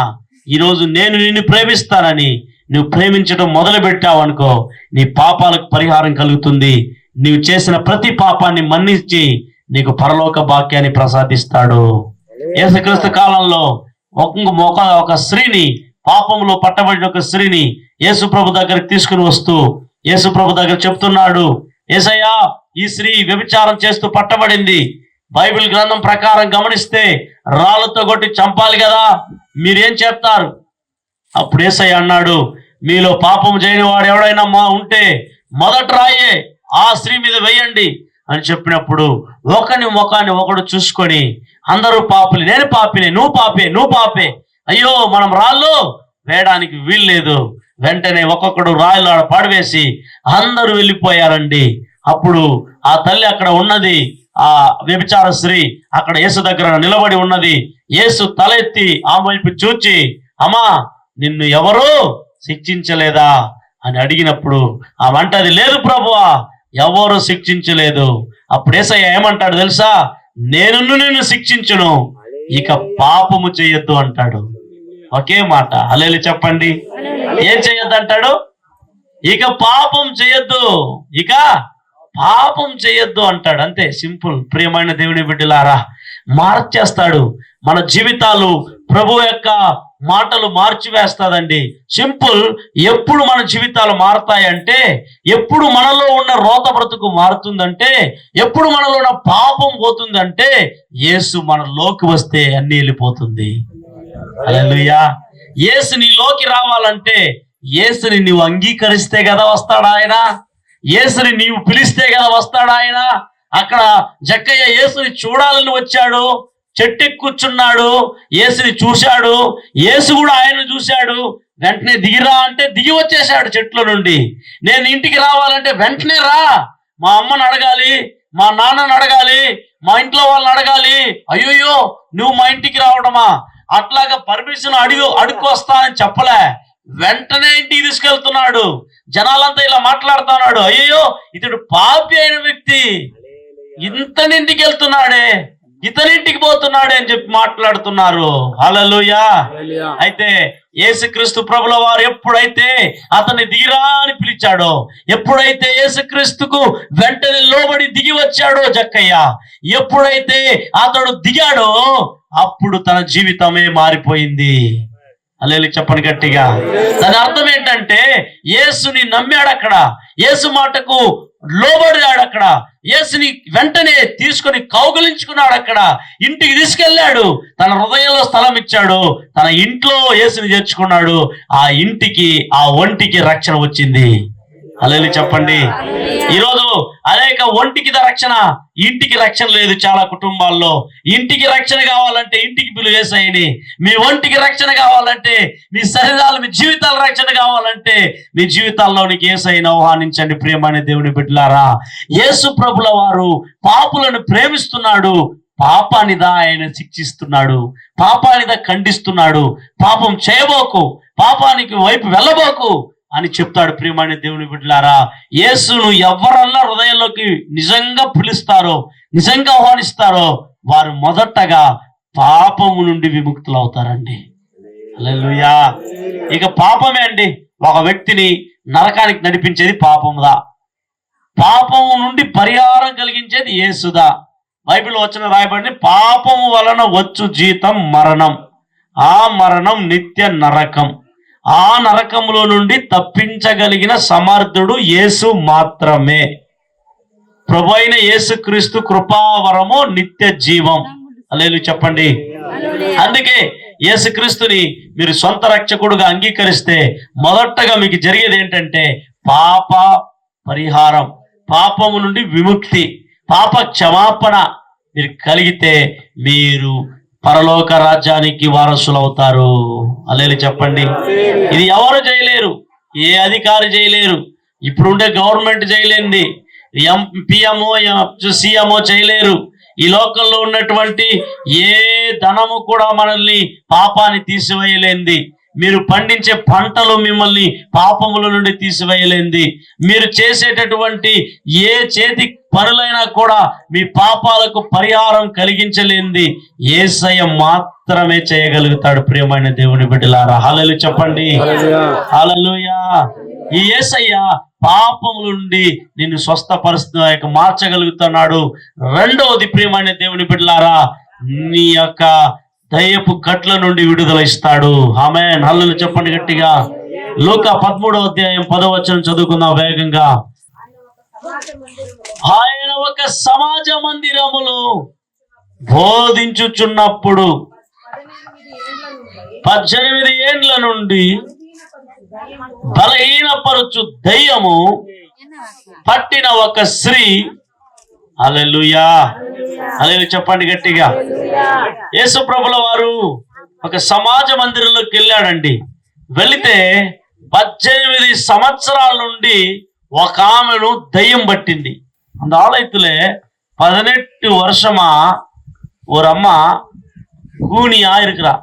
ఈరోజు నేను నిన్ను ప్రేమిస్తానని నువ్వు ప్రేమించడం మొదలు పెట్టావు అనుకో, నీ పాపాలకు పరిహారం కలుగుతుంది. నీవు చేసిన ప్రతి పాపాన్ని మన్నించి నీకు పరలోక భాగ్యాన్ని ప్రసాదిస్తాడు. యేసుక్రీస్తు కాలంలో ఒక స్త్రీని, పాపంలో పట్టబడిన ఒక స్త్రీని యేసు ప్రభు దగ్గరికి తీసుకుని వస్తూ యేసు ప్రభు దగ్గర చెప్తున్నాడు, యేసయ్యా ఈ స్త్రీ వ్యభిచారం చేస్తూ పట్టబడింది. బైబిల్ గ్రంథం ప్రకారం గమనిస్తే రాళ్లతో కొట్టి చంపాలి కదా, మీరేం చేస్తారు? అప్పుడు యేసయ్య అన్నాడు, మీలో పాపం చేయని వాడు ఎవడైనా ఉంటే మొదట రాయే ఆ స్త్రీ మీద వేయండి అని చెప్పినప్పుడు ఒకని ముఖాన్ని ఒకడు చూసుకొని, అందరూ పాపులే, నేను పాపినే, నువ్వు పాపే, అయ్యో మనం రాళ్ళు వేయడానికి వీల్లేదు. వెంటనే ఒక్కొక్కడు రాయిలు పడవేసి అందరూ వెళ్ళిపోయారండి. అప్పుడు ఆ తల్లి అక్కడ ఉన్నది, ఆ వ్యభిచార స్త్రీ అక్కడ యేసు దగ్గర నిలబడి ఉన్నది. యేసు తల ఎత్తి ఆమె వైపు చూచి, అమ్మా నిన్ను ఎవరు శిక్షించలేదా అని అడిగినప్పుడు ఆమె అంటది, లేదు ప్రభువా, ఎవరు శిక్షించలేదు. అప్పుడు యేసయ్య ఏమంటాడు తెలుసా? నేను నిన్ను శిక్షించును, ఇక పాపము చేయొద్దు అంటాడు. ఒకే మాట. హల్లెలూయా చెప్పండి. ఏం చేయొద్దు అంటాడు? ఇక పాపం చేయొద్దు, ఇక పాపం చేయొద్దు అంటాడు. అంతే సింపుల్. ప్రియమైన దేవుని బిడ్డలారా, మార్చేస్తాడు మన జీవితాలు. ప్రభు యొక్క మాటలు మార్చివేస్తాదండి. సింపుల్. ఎప్పుడు మన జీవితాలు మారుతాయంటే, ఎప్పుడు మనలో ఉన్న రోత బ్రతుకు మారుతుందంటే, ఎప్పుడు మనలో ఉన్న పాపం పోతుందంటే, యేసు మనలోకి వస్తే అన్ని వెళ్ళిపోతుంది. హల్లెలూయా. యేసు నీలోకి రావాలంటే యేసుని నీవు అంగీకరిస్తే కదా వస్తాడు ఆయన. యేసుని నీవు పిలిస్తే కదా వస్తాడు ఆయన. అక్కడ జక్కయ్య యేసుని చూడాలని వచ్చాడు, చెట్టు కూర్చున్నాడు, యేసుని చూశాడు, యేసు కూడా ఆయనను చూశాడు. వెంటనే దిగిరా అంటే దిగి వచ్చేసాడు చెట్ల నుండి. నేను ఇంటికి రావాలంటే వెంటనే రా, మా అమ్మని అడగాలి, మా నాన్నని అడగాలి, మా ఇంట్లో వాళ్ళని అడగాలి. అయ్యోయ్యో నువ్వు మా ఇంటికి రావడమా? అట్లాగా పర్మిషన్ అడుక్కొస్తానని చెప్పలే, వెంటనే ఇంటికి తీసుకెళ్తున్నాడు. జనాలంతా ఇలా మాట్లాడుతున్నాడు, అయ్యో ఇతడు పాపి అయిన వ్యక్తి ఇంతని ఇంటికి వెళ్తున్నాడే, ఇతనింటికి పోతున్నాడు అని చెప్పి మాట్లాడుతున్నారు. హల్లెలూయా. అయితే యేసుక్రీస్తు ప్రభుల వారు ఎప్పుడైతే అతన్ని దిగిరా అని పిలిచాడో, ఎప్పుడైతే యేసుక్రీస్తుకు వెంటనే లోబడి దిగి వచ్చాడో జక్కయ్య, ఎప్పుడైతే అతడు దిగాడో అప్పుడు తన జీవితమే మారిపోయింది. హల్లెలూయా చెప్పండి గట్టిగా. దాని అర్థం ఏంటంటే యేసుని నమ్మాడు అక్కడ, యేసు మాటకు లోబడినాడు అక్కడ, యేసుని వెంటనే తీసుకొని కౌగిలించుకున్నాడు అక్కడ, ఇంటికి తీసుకెళ్ళాడు, తన హృదయంలో స్థలం ఇచ్చాడు, తన ఇంట్లో యేసుని చేర్చుకున్నాడు. ఆ ఇంటికి, ఆ ఒంటికి రక్షణ వచ్చింది. హల్లెలూయా చెప్పండి. ఈరోజు అనేక ఒంటికి రక్షణ, ఇంటికి రక్షణ లేదు చాలా కుటుంబాల్లో. ఇంటికి రక్షణ కావాలంటే ఇంటికి పిలువ యేసయ్యని, మీ ఒంటికి రక్షణ కావాలంటే, మీ శరీరాలు, మీ జీవితాల రక్షణ కావాలంటే మీ జీవితాల్లోనికి యేసయ్యని ఆహ్వానించండి. ప్రియమైన దేవుని బిడ్డలారా, యేసు ప్రభుల వారు పాపులను ప్రేమిస్తున్నాడు, పాపానిదా ఆయన శిక్షిస్తున్నాడు, పాపానిదా ఖండిస్తున్నాడు. పాపం చేయబోకు, పాపానికి వైపు వెళ్ళబోకు అని చెప్తాడు. ప్రియమైన దేవుని బిడ్డలారా, యేసును ఎవరన్నా హృదయంలోకి నిజంగా పిలుస్తారో, నిజంగా ఆహ్వానిస్తారో వారు మొదటగా పాపము నుండి విముక్తులు అవుతారండి. హల్లెలూయా. ఇక పాపమే అండి ఒక వ్యక్తిని నరకానికి నడిపించేది పాపముదా, పాపము నుండి పరిహారం కలిగించేది యేసుదా. బైబిల్ వచనం రాయబడింది, పాపము వలన వచ్చు జీతం మరణం, ఆ మరణం నిత్య నరకం, ఆ నరకములో నుండి తప్పించగలిగిన సమర్థుడు యేసు మాత్రమే. ప్రభు అయిన యేసుక్రీస్తు కృపావరము నిత్య జీవం. హల్లెలూయా చెప్పండి. అందుకే యేసుక్రీస్తుని మీరు సొంత రక్షకుడుగా అంగీకరిస్తే మొదటగా మీకు జరిగేది ఏంటంటే పాప పరిహారం, పాపము నుండి విముక్తి, పాప క్షమాపణ మీరు కలిగితే మీరు పరలోక రాజ్యానికి వారసులు అవుతారు. హల్లెలూయా చెప్పండి. ఇది ఎవరు చేయలేరు, ఏ అధికారి చేయలేరు, ఇప్పుడుండే గవర్నమెంట్ చేయలేంది, పిఎంఓ సీఎంఓ చేయలేరు, ఈ లోకంలో ఉన్నటువంటి ఏ ధనము కూడా మనల్ని పాపాన్ని తీసివేయలేంది, మీరు పండించే పంటలు మిమ్మల్ని పాపముల నుండి తీసివేయలేంది, మీరు చేసేటటువంటి ఏ చేతి పనులైనా కూడా మీ పాపాలకు పరిహారం కలిగించలేంది యేసయ్య మాత్రమే చేయగలుగుతాడు. ప్రియమైన దేవుని బిడ్డలారా, హల్లెలూయా చెప్పండి. హల్లెలూయా. ఈ యేసయ్య పాపముల నుండి నిన్ను స్వస్థపరుస్తూ మార్చగలుగుతున్నాడు. రెండవది ప్రియమైన దేవుని బిడ్డలారా, నీ యొక్క దయ్యపు కట్ల నుండి విడుదల ఇస్తాడు. ఆమేన్. హల్లెలూయా చెప్పండి గట్టిగా. లూకా 13వ అధ్యాయం 10వ వచనం చదువుకుందాం వేగంగా. ఆయన ఒక సమాజ మందిరములో బోధించుచున్నప్పుడు 18 ఏండ్ల నుండి బలహీనపరచు దయ్యము పట్టిన ఒక స్త్రీ, హల్లెలూయా హల్లెలూయా చెప్పండి గట్టిగా, యేసు ప్రభుల వారు ఒక సమాజ మందిరంలోకి వెళ్ళాడండి. వెళితే 18 సంవత్సరాల నుండి ఒక ఆమెను దయ్యం పట్టింది. அந்த ஆலயத்துல 18 வருஷமா ஒரு அம்மா கூனியா இருக்கிறா.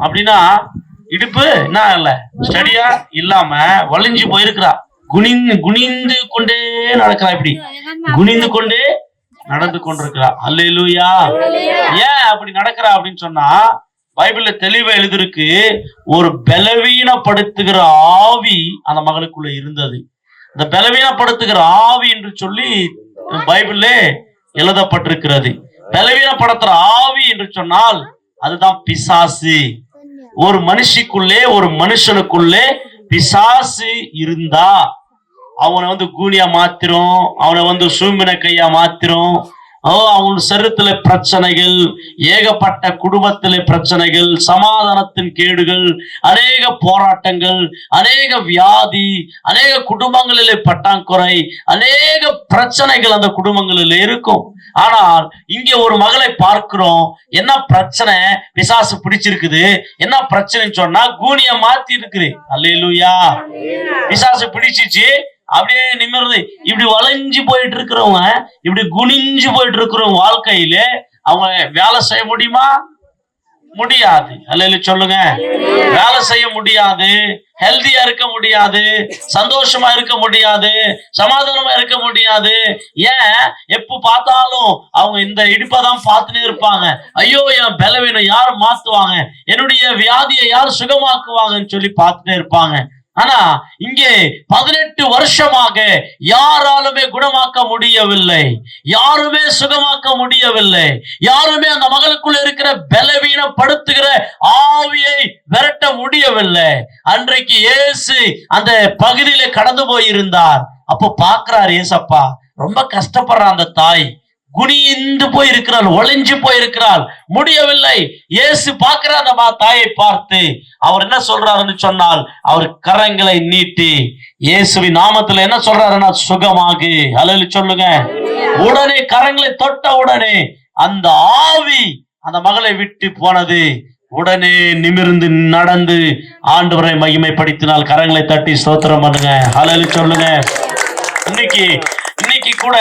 அப்படின்னா இடுப்பு என்ன இல்ல ஸ்டடியா இல்லாம வளைஞ்சு போயிருக்கிறா. குனிந்து கொண்டே நடக்கிறா. இப்படி குனிந்து கொண்டே நடந்து கொண்டிருக்கிறா. அல்லேலூயா. ஏன் அப்படி நடக்கிறா அப்படின்னு சொன்னா பைபிள்ல தெளிவா எழுதிருக்கு, ஒரு பலவீனப்படுத்துகிற ஆவி அந்த மகளுக்குள்ள இருந்தது. இந்த பலவீனப்படுத்துகிற ஆவி என்று சொல்லி பைபிள்ல எழுதப்பட்டிருக்கிறது. பலவீனப்படுத்துற ஆவி என்று சொன்னால் அதுதான் பிசாசு. ஒரு மனுஷிக்குள்ளே, ஒரு மனுஷனுக்குள்ளே பிசாசு இருந்தா அவனை கூனியா மாத்திரும், அவனை சூம்பின கையா மாத்திரும். அவன் சரீரத்திலே பிரச்சனைகள், ஏகப்பட்ட குடும்பத்திலே பிரச்சனைகள், சமாதானத்தின் கேடுகள், அநேக போராட்டங்கள், அநேக வியாதி, அநேக குடும்பங்களிலே பட்டாங்குறை, அநேக பிரச்சனைகள் அந்த குடும்பங்களில் இருக்கும். ஆனால் இங்கே ஒரு மகளை பார்க்கிறோம். என்ன பிரச்சனை? பிசாசு பிடிச்சிருக்குது. என்ன பிரச்சனைன்னு சொன்னா கூனிய மாத்தி இருக்குது. அல்லேலூயா. பிசாசு பிடிச்சிச்சு, அப்படியே நிமிர்ந்து இப்படி வளைஞ்சு போயிட்டு இருக்கிறவங்க, இப்படி குனிஞ்சு போயிட்டு இருக்கிறவங்க வாழ்க்கையில அவங்க வேலை செய்ய முடியுமா? முடியாது. அல்லேலூயா சொல்லுங்க. வேலை செய்ய முடியாது, ஹெல்தியா இருக்க முடியாது, சந்தோஷமா இருக்க முடியாது, சமாதானமா இருக்க முடியாது. ஏன்? எப்ப பார்த்தாலும் அவங்க இந்த இடுப்பதான் பார்த்துட்டே இருப்பாங்க. ஐயோ, என் பலவீனம் யாரு மாத்துவாங்க, என்னுடைய வியாதியை யார் சுகமாக்குவாங்கன்னு சொல்லி பார்த்துட்டே இருப்பாங்க. ஆனா இங்கே 18 வருஷமாக யாராலுமே குணமாக்க முடியவில்லை, யாருமே சுகமாக்க முடியவில்லை, யாருமே அந்த மகளுக்குள்ள இருக்கிற பலவீனப்படுத்துகிற ஆவியை விரட்ட முடியவில்லை. அன்றைக்கு இயேசு அந்த பகுதியில கடந்து போயிருந்தார். அப்போ பார்க்கிறார் ஏசப்பா, ரொம்ப கஷ்டப்படுற அந்த தாய் குனிந்து போயிருக்கிறாள், ஒளிஞ்சு போயிருக்கிறாள், முடியவில்லை. இயேசு பார்க்கிற அந்த தாயை பார்த்து அவர் என்ன சொல்றாருன்னு சொன்னால், அவர் கரங்களை நீட்டி இயேசுவின் நாமத்துல என்ன சொல்றாருன்னா, சுகமாகு. அல்லேலூயா சொல்லுங்க. உடனே கரங்களை தொட்ட உடனே அந்த ஆவி அந்த மகளை விட்டு போனது. உடனே நிமிர்ந்து நடந்து ஆண்டவரை மகிமைப்படுத்தினால். கரங்களை தட்டி ஸ்தோத்திரம் பண்ணுங்க. அல்லேலூயா சொல்லுங்க. இன்னைக்கு கூட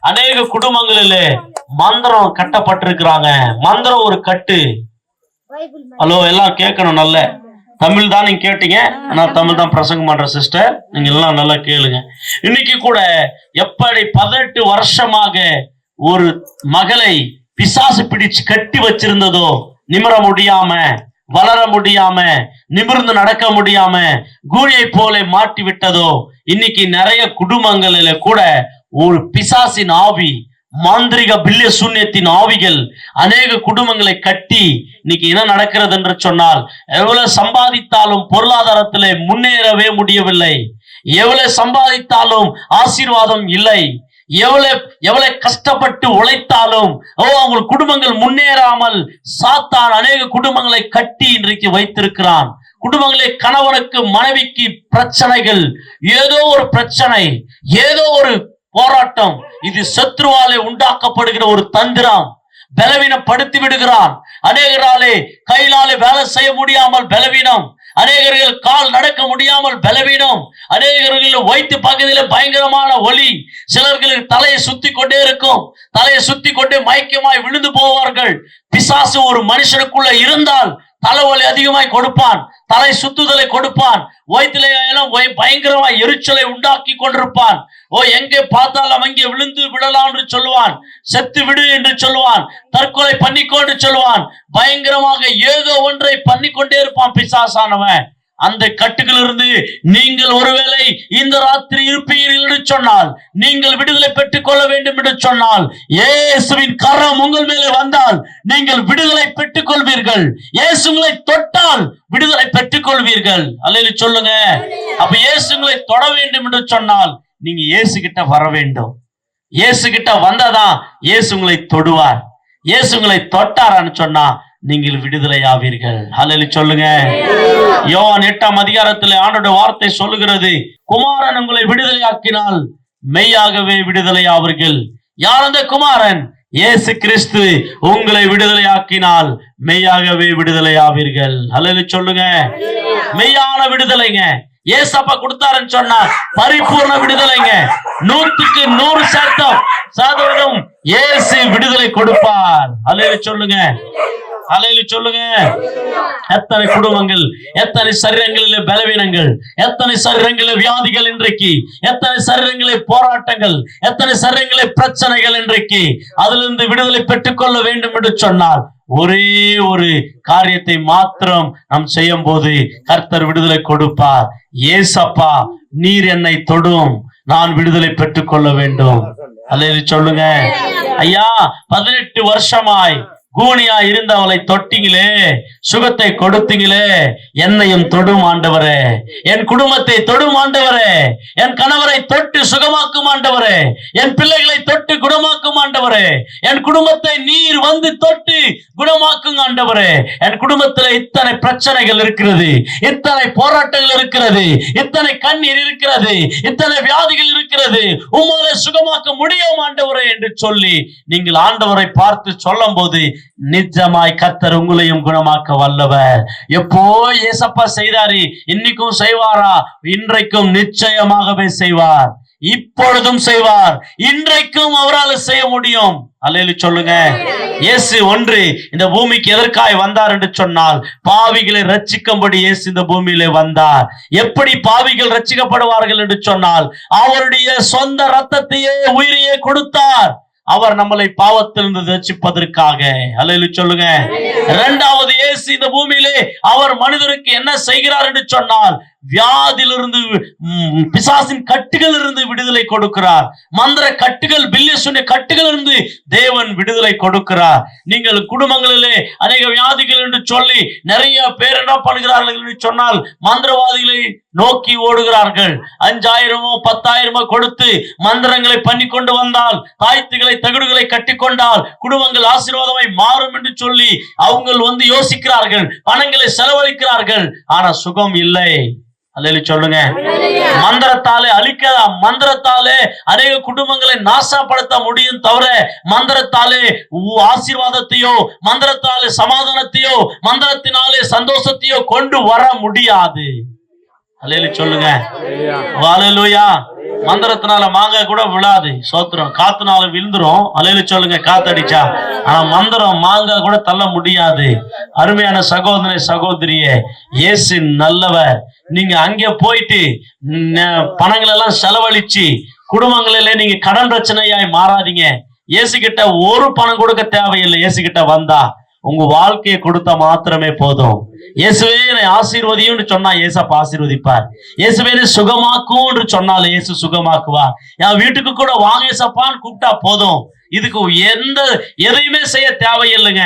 அநேக குடும்பங்களில் மந்திரம் கட்டப்பட்டிருக்கிறாங்க. மந்திரம் ஒரு கட்டு. ஹலோ, எல்லாம் கேட்கணும். நல்ல தமிழ் தான் நீங்க கேட்டீங்க, நான் தமிழ் தான் பிரசங்கம் பண்ற சிஸ்டர், நீங்க எல்லாம் நல்லா கேளுங்க. இன்னைக்கு கூட எப்படி 18 வருஷமாக ஒரு மகளை பிசாசு பிடிச்சு கட்டி வச்சிருந்ததோ, நிமிர முடியாம, வளர முடியாம, நிமிர்ந்து நடக்க முடியாம, கூழியை போல மாட்டி விட்டதோ, இன்னைக்கு நிறைய குடும்பங்களில கூட ஒரு பிசாசின் ஆவி, மாந்திரிக பில்லிய சூன்யத்தின் ஆவிகள் அநேக குடும்பங்களை கட்டி இன்னைக்கு என்ன நடக்கிறது என்று சொன்னால், எவ்வளவு சம்பாதித்தாலும் பொருளாதாரத்திலே முன்னேறவே முடியவில்லை, எவ்வளவு சம்பாதித்தாலும் ஆசீர்வாதம் இல்லை, எவ்வளவு கஷ்டப்பட்டு உழைத்தாலும் அவங்க குடும்பங்கள் முன்னேறாமல் சாத்தான் அநேக குடும்பங்களை கட்டி இன்றைக்கு வைத்திருக்கிறான். குடும்பங்களே, கணவனுக்கு மனைவிக்கு பிரச்சனைகள், ஏதோ ஒரு பிரச்சனை, ஏதோ ஒரு போராட்டம். இது சத்ருவாலே உண்டாக்கப்படுகிற ஒரு தந்திரம். பலவீனப்படுத்தி விடுகிறான். அநேகராலே கையிலாலே வேலை செய்ய முடியாமல் பலவீனம், அநேகர்கள் கால் நடக்க முடியாமல் பலவீனம், அநேகர்கள் வயிற்று பகுதியில் பயங்கரமான ஒலி, சிலர்களுக்கு தலையை சுத்தி கொண்டே இருக்கும், தலையை சுத்தி கொண்டே மயக்கமாய் விழுந்து போவார்கள். பிசாசு ஒரு மனுஷனுக்குள்ள இருந்தால் தலைவலி அதிகமாய் கொடுப்பான், தலை சுத்துதலை கொடுப்பான், வயிற்றிலே எல்லாம் பயங்கரமாய் எரிச்சலை உண்டாக்கி கொண்டிருப்பான். எங்கே பார்த்தாலும் அங்கே விழுந்து விடலாம் என்று சொல்லுவான், செத்து விடு என்று சொல்லுவான், தற்கொலை பண்ணிக்கொண்டு சொல்லுவான், பயங்கரமாக ஏதோ ஒன்றை பண்ணிக்கொண்டே இருப்பான் பிசாசானவன். அந்த கட்டுகளிலிருந்து நீங்கள் ஒருவேளை இந்த ராத்திரி இருப்பீர்கள் என்று சொன்னால், நீங்கள் விடுதலை பெற்றுக் கொள்ள வேண்டும் என்று சொன்னால், இயேசுவின் கரம் உங்கள் மேலே வந்தால் நீங்கள் விடுதலை பெற்றுக் கொள்வீர்கள். இயேசு உங்களை தொட்டால் விடுதலை பெற்றுக் கொள்வீர்கள். அல்லேலூயா சொல்லுங்க. அப்ப இயேசு உங்களை தொட வேண்டும் என்று சொன்னால் நீங்க இயேசு கிட்ட வர வேண்டும். இயேசு கிட்ட வந்தாதான் இயேசு உங்களை தொடுவார். இயேசு உங்களை தொட்டாரான்னு சொன்னா நீங்கள் விடுதலை ஆவீர்கள். அல்லேலூயா சொல்லுங்க. யோவான் 8ஆம் அதிகாரத்தில் ஆண்டவருடைய வார்த்தை சொல்லுகிறது, குமாரன் உங்களை விடுதலையாக்கினால் மெய்யாகவே விடுதலை ஆவீர்கள். யார் அந்த குமாரன்? இயேசு கிறிஸ்து உங்களை விடுதலையாக்கினால் மெய்யாகவே விடுதலை ஆவீர்கள். அல்லேலூயா சொல்லுங்க. மெய்யான விடுதலைங்க ஏசப்பா கொடுத்தாருன்னு சொன்னா பரிபூர்ண விடுதலைங்க. 100க்கு 100% இயேசு விடுதலை கொடுப்பார். அல்லேலூயா சொல்லுங்க. அல்லேலூயா சொல்லுங்க. எத்தனை குடும்பங்கள், எத்தனை சரீரங்களிலே பலவீனங்கள், எத்தனை சரீரங்களிலே வியாதிகள் இன்றைக்கு, எத்தனை சரீரங்களிலே போராட்டங்கள், எத்தனை சரீரங்களிலே பிரச்சனைகள் இன்றைக்கு. அதிலிருந்து விடுதலை பெற்றுக் கொள்ள வேண்டும் என்று சொன்னால் ஒரே ஒரு காரியத்தை மாத்திரம் நாம் செய்யும் போது கர்த்தர் விடுதலை கொடுப்பார். ஏசப்பா, நீர் என்னை தொடும், நான் விடுதலை பெற்றுக் கொள்ள வேண்டும். அல்லேலூயா சொல்லுங்க. ஐயா, 18 வருஷமாய் கூனியா இருந்தவளை தொட்டீங்களே, சுகத்தை கொடுத்தீங்களே, என்னையும் தொடும் ஆண்டவரே, என் குடும்பத்தை தொடும் ஆண்டவரே, என் கணவரை தொட்டு சுகமாக்கும் ஆண்டவரே, என் பிள்ளைகளை தொட்டு குணமாக்கும் ஆண்டவரே, என் குடும்பத்தை நீர் வந்து தொட்டு குணமாக்கும் ஆண்டவரே. என் குடும்பத்துல இத்தனை பிரச்சனைகள் இருக்கிறது, இத்தனை போராட்டங்கள் இருக்கிறது, இத்தனை கண்ணீர் இருக்கிறது, இத்தனை வியாதிகள் இருக்கிறது, உம்மாலே சுகமாக்க முடியும் ஆண்டவரே என்று சொல்லி நீங்கள் ஆண்டவரை பார்த்து சொல்லும் போது நிஜமாய் கர்த்தர் உங்களையும் குணமாக்க வல்லவர். எப்போ ஏசப்பா செய்தாரு, இன்னைக்கும் செய்வாரா? இன்றைக்கும் நிச்சயமாகவே செய்வார். இப்பொழுதும் செய்வார். இன்றைக்கும் அவரால் செய்ய முடியும். அல்லேலூயா சொல்லுங்க. இயேசு ஒன்று இந்த பூமிக்கு எதற்காய் வந்தார் என்று சொன்னால், பாவிகளை ரட்சிக்கும்படி இயேசு இந்த பூமியிலே வந்தார். எப்படி பாவிகள் ரட்சிக்கப்படுவார்கள் என்று சொன்னால், அவருடைய சொந்த ரத்தத்தையே உயிரையே கொடுத்தார். அவர் நம்மளை பாவத்திலிருந்து ரட்சிப்பதற்காக. அல்லேலூயா சொல்லுங்க. இரண்டாவது, இயேசு இந்த பூமியிலே அவர் மனிதருக்கு என்ன செய்கிறார் என்று சொன்னால், வியாதியிலிருந்து, பிசாசின் கட்டுகள் இருந்து விடுதலை கொடுக்கிறார். மந்திர கட்டுகள், பில்லிசுனிய கட்டுகள் இருந்து தேவன் விடுதலை கொடுக்கிறார். நீங்கள் குடும்பங்களிலே அநேக வியாதிகள் என்று சொல்லி நிறைய பேர் என்ன பண்ணுகிறார்கள் என்று சொன்னால், மந்திரவாதிகளை நோக்கி ஓடுகிறார்கள். 5000 10,000 கொடுத்து மந்திரங்களை பண்ணி கொண்டு வந்தால், தாய்த்துகளை தகடுகளை கட்டிக்கொண்டால் குடும்பங்கள் ஆசீர்வாதமாய் மாறும் என்று சொல்லி அவங்க யோசிக்கிறார்கள், பணங்களை செலவழிக்கிறார்கள். ஆனா சுகம் இல்லை. அல்லேலூயா சொல்லுங்க. மந்திரத்தாலே அழிக்கலாம், மந்திரத்தாலே அநேக குடும்பங்களை நாசப்படுத்த முடியும் தவிர, மந்திரத்தாலே ஆசீர்வாதத்தையோ, மந்திரத்தாலே சமாதானத்தையோ, மந்திரத்தினாலே சந்தோஷத்தையோ கொண்டு வர முடியாது. அல்லேலூயா சொல்லுங்க. அல்லேலூயா. மந்திரத்தினால மாங்காய் கூட விழாது, சோத்திரம். காத்துனால விழுந்துரும். அல்லேலூயா சொல்லுங்க. காத்தடிச்சா. ஆனா மந்திரம் மாங்காய் கூட தள்ள முடியாது. அருமையான சகோதரனே, சகோதரியே, இயேசு நல்லவர். நீங்க அங்கே போயிட்டு பணங்கள் எல்லாம் செலவழிச்சு குடும்பங்களிலே நீங்க கடன் பிரச்சனையாய் மாறாதீங்க. இயேசு கிட்ட ஒரு பணம் கொடுக்க தேவையில்லை. இயேசு கிட்ட வந்தா உங்க வாழ்க்கையை கொடுத்தா மாத்திரமே போதும். இயேசுவே என்னை ஆசீர்வதியும் சொன்னா இயேசப்பா ஆசீர்வதிப்பார். இயேசுவே சுகமாக்கும் என்று சொன்னாலும் இயேசு சுகமாக்குவார். என் வீட்டுக்கு கூட வாங்க இயேசப்பான்னு கூப்பிட்டா போதும். இதுக்கு எதையுமே செய்ய தேவையில்லைங்க.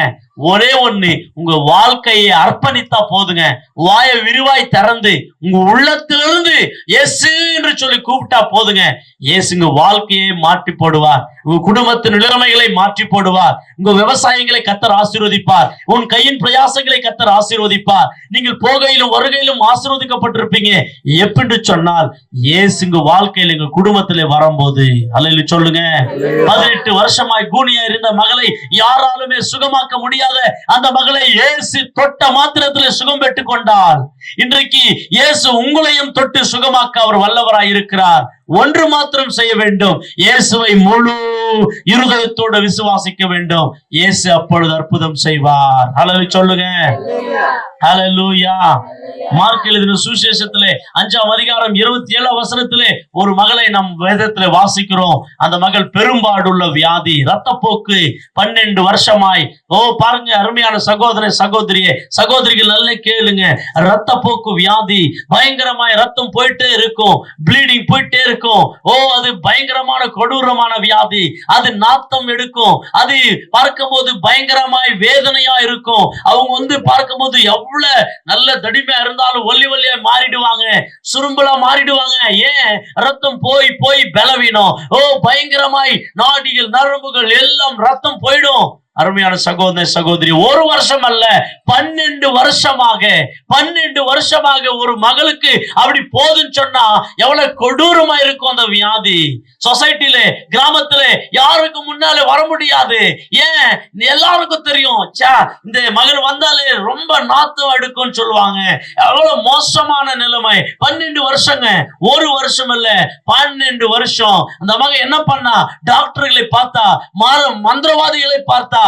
ஒரே ஒண்ணு, உங்க வாழ்க்கையை அர்ப்பணித்தா போதுங்க. வாயை விரிவாய் திறந்து உங்க உள்ளத்திலிருந்து இயேசு என்று சொல்லி கூப்பிட்டா போதுங்க. இயேசுங்க வாழ்க்கையை மாற்றி போடுவார். உங்க குடும்பத்தின் நிலைமைகளை மாற்றி போடுவார். உங்க விவசாயங்களை கர்த்தர் ஆசீர்வதிப்பார். உன் கையின் பிரயாசங்களை கர்த்தர் ஆசீர்வதிப்பார். நீங்கள் போகையிலும் வருகையிலும் ஆசீர்வதிக்கப்பட்டிருப்பீங்க. எப்படி சொன்னால், இயேசுங்க வாழ்க்கையில் எங்க குடும்பத்திலே வரும்போது. அல்லேலூயா சொல்லுங்க. 18 வருஷமாய் கூனியா இருந்த மகளை யாராலுமே சுகமாக்க முடியாது. அந்த மகளை இயேசு தொட்ட மாத்திரத்தில் சுகம் பெற்றுக் கொண்டார். இன்றைக்கு இயேசு உங்களையும் தொட்டு சுகமாக்க அவர் வல்லவராய் இருக்கிறார். ஒன்று மாத்திரம் செய்ய வேண்டும், இயேசுவை முழு இருதயத்தோடு விசுவாசிக்க வேண்டும். இயேசு அப்பொழுது அற்புதம் செய்வார். அல்லேலூயா சொல்லுங்க. அல்லேலூயா. மார்க் எழுதின சுவிசேஷத்திலே 5ஆம் அதிகாரம் 27ஆம் வசனத்திலே ஒரு மகளை நம் வேதத்திலே வாசிக்கிறோம். அந்த மகள் பெரும்பாடுள்ள வியாதி, ரத்தப்போக்கு 12 வருஷமாய். பாருங்க அருமையான சகோதரனே, சகோதரியே, சகோதரிகள் நல்ல கேளுங்க. ரத்தப்போக்கு வியாதி, பயங்கரமாய் ரத்தம் போயிட்டே இருக்கும், ப்ளீடிங் போயிட்டே இருக்கும். அது பயங்கரமான கொடூரமான வியாதி. அது நாத்தம் எடுக்கும். அது பார்க்கும்போது பயங்கரமாய் வேதனையா இருக்கும். அவங்க பார்க்கும்போது எவ்வளவு நல்ல தடிமையா இருந்தாலும் ஒல்லி ஒல்லியா மாறிடுவாங்க, சுரும்பலா மாறிடுவாங்க. ஏன்? ரத்தம் போய் போய் பலவீனம். பயங்கரமாய் நாடிகள், நரம்புகள் எல்லாம் ரத்தம் போயிடும். அருமையான சகோதர சகோதரி, ஒரு வருஷம் அல்ல, 12 வருஷமாக ஒரு மகளுக்கு அப்படி போதுன்னு சொன்னா எவ்வளவு கொடூரமா இருக்கும் அந்த வியாதி. சொசைட்டில, கிராமத்துல யாருக்கு முன்னாலே வர முடியாது. ஏன்? எல்லாருக்கும் தெரியும், இந்த மகள் வந்தாலே ரொம்ப நாத்தம் எடுக்கும்னு சொல்லுவாங்க. எவ்வளவு மோசமான நிலைமை. 12 வருஷங்க, ஒரு வருஷம் அல்ல, 12 வருஷம். அந்த மகன் என்ன பண்ணா? டாக்டர்களை பார்த்தா, மந்திரவாதிகளை பார்த்தா,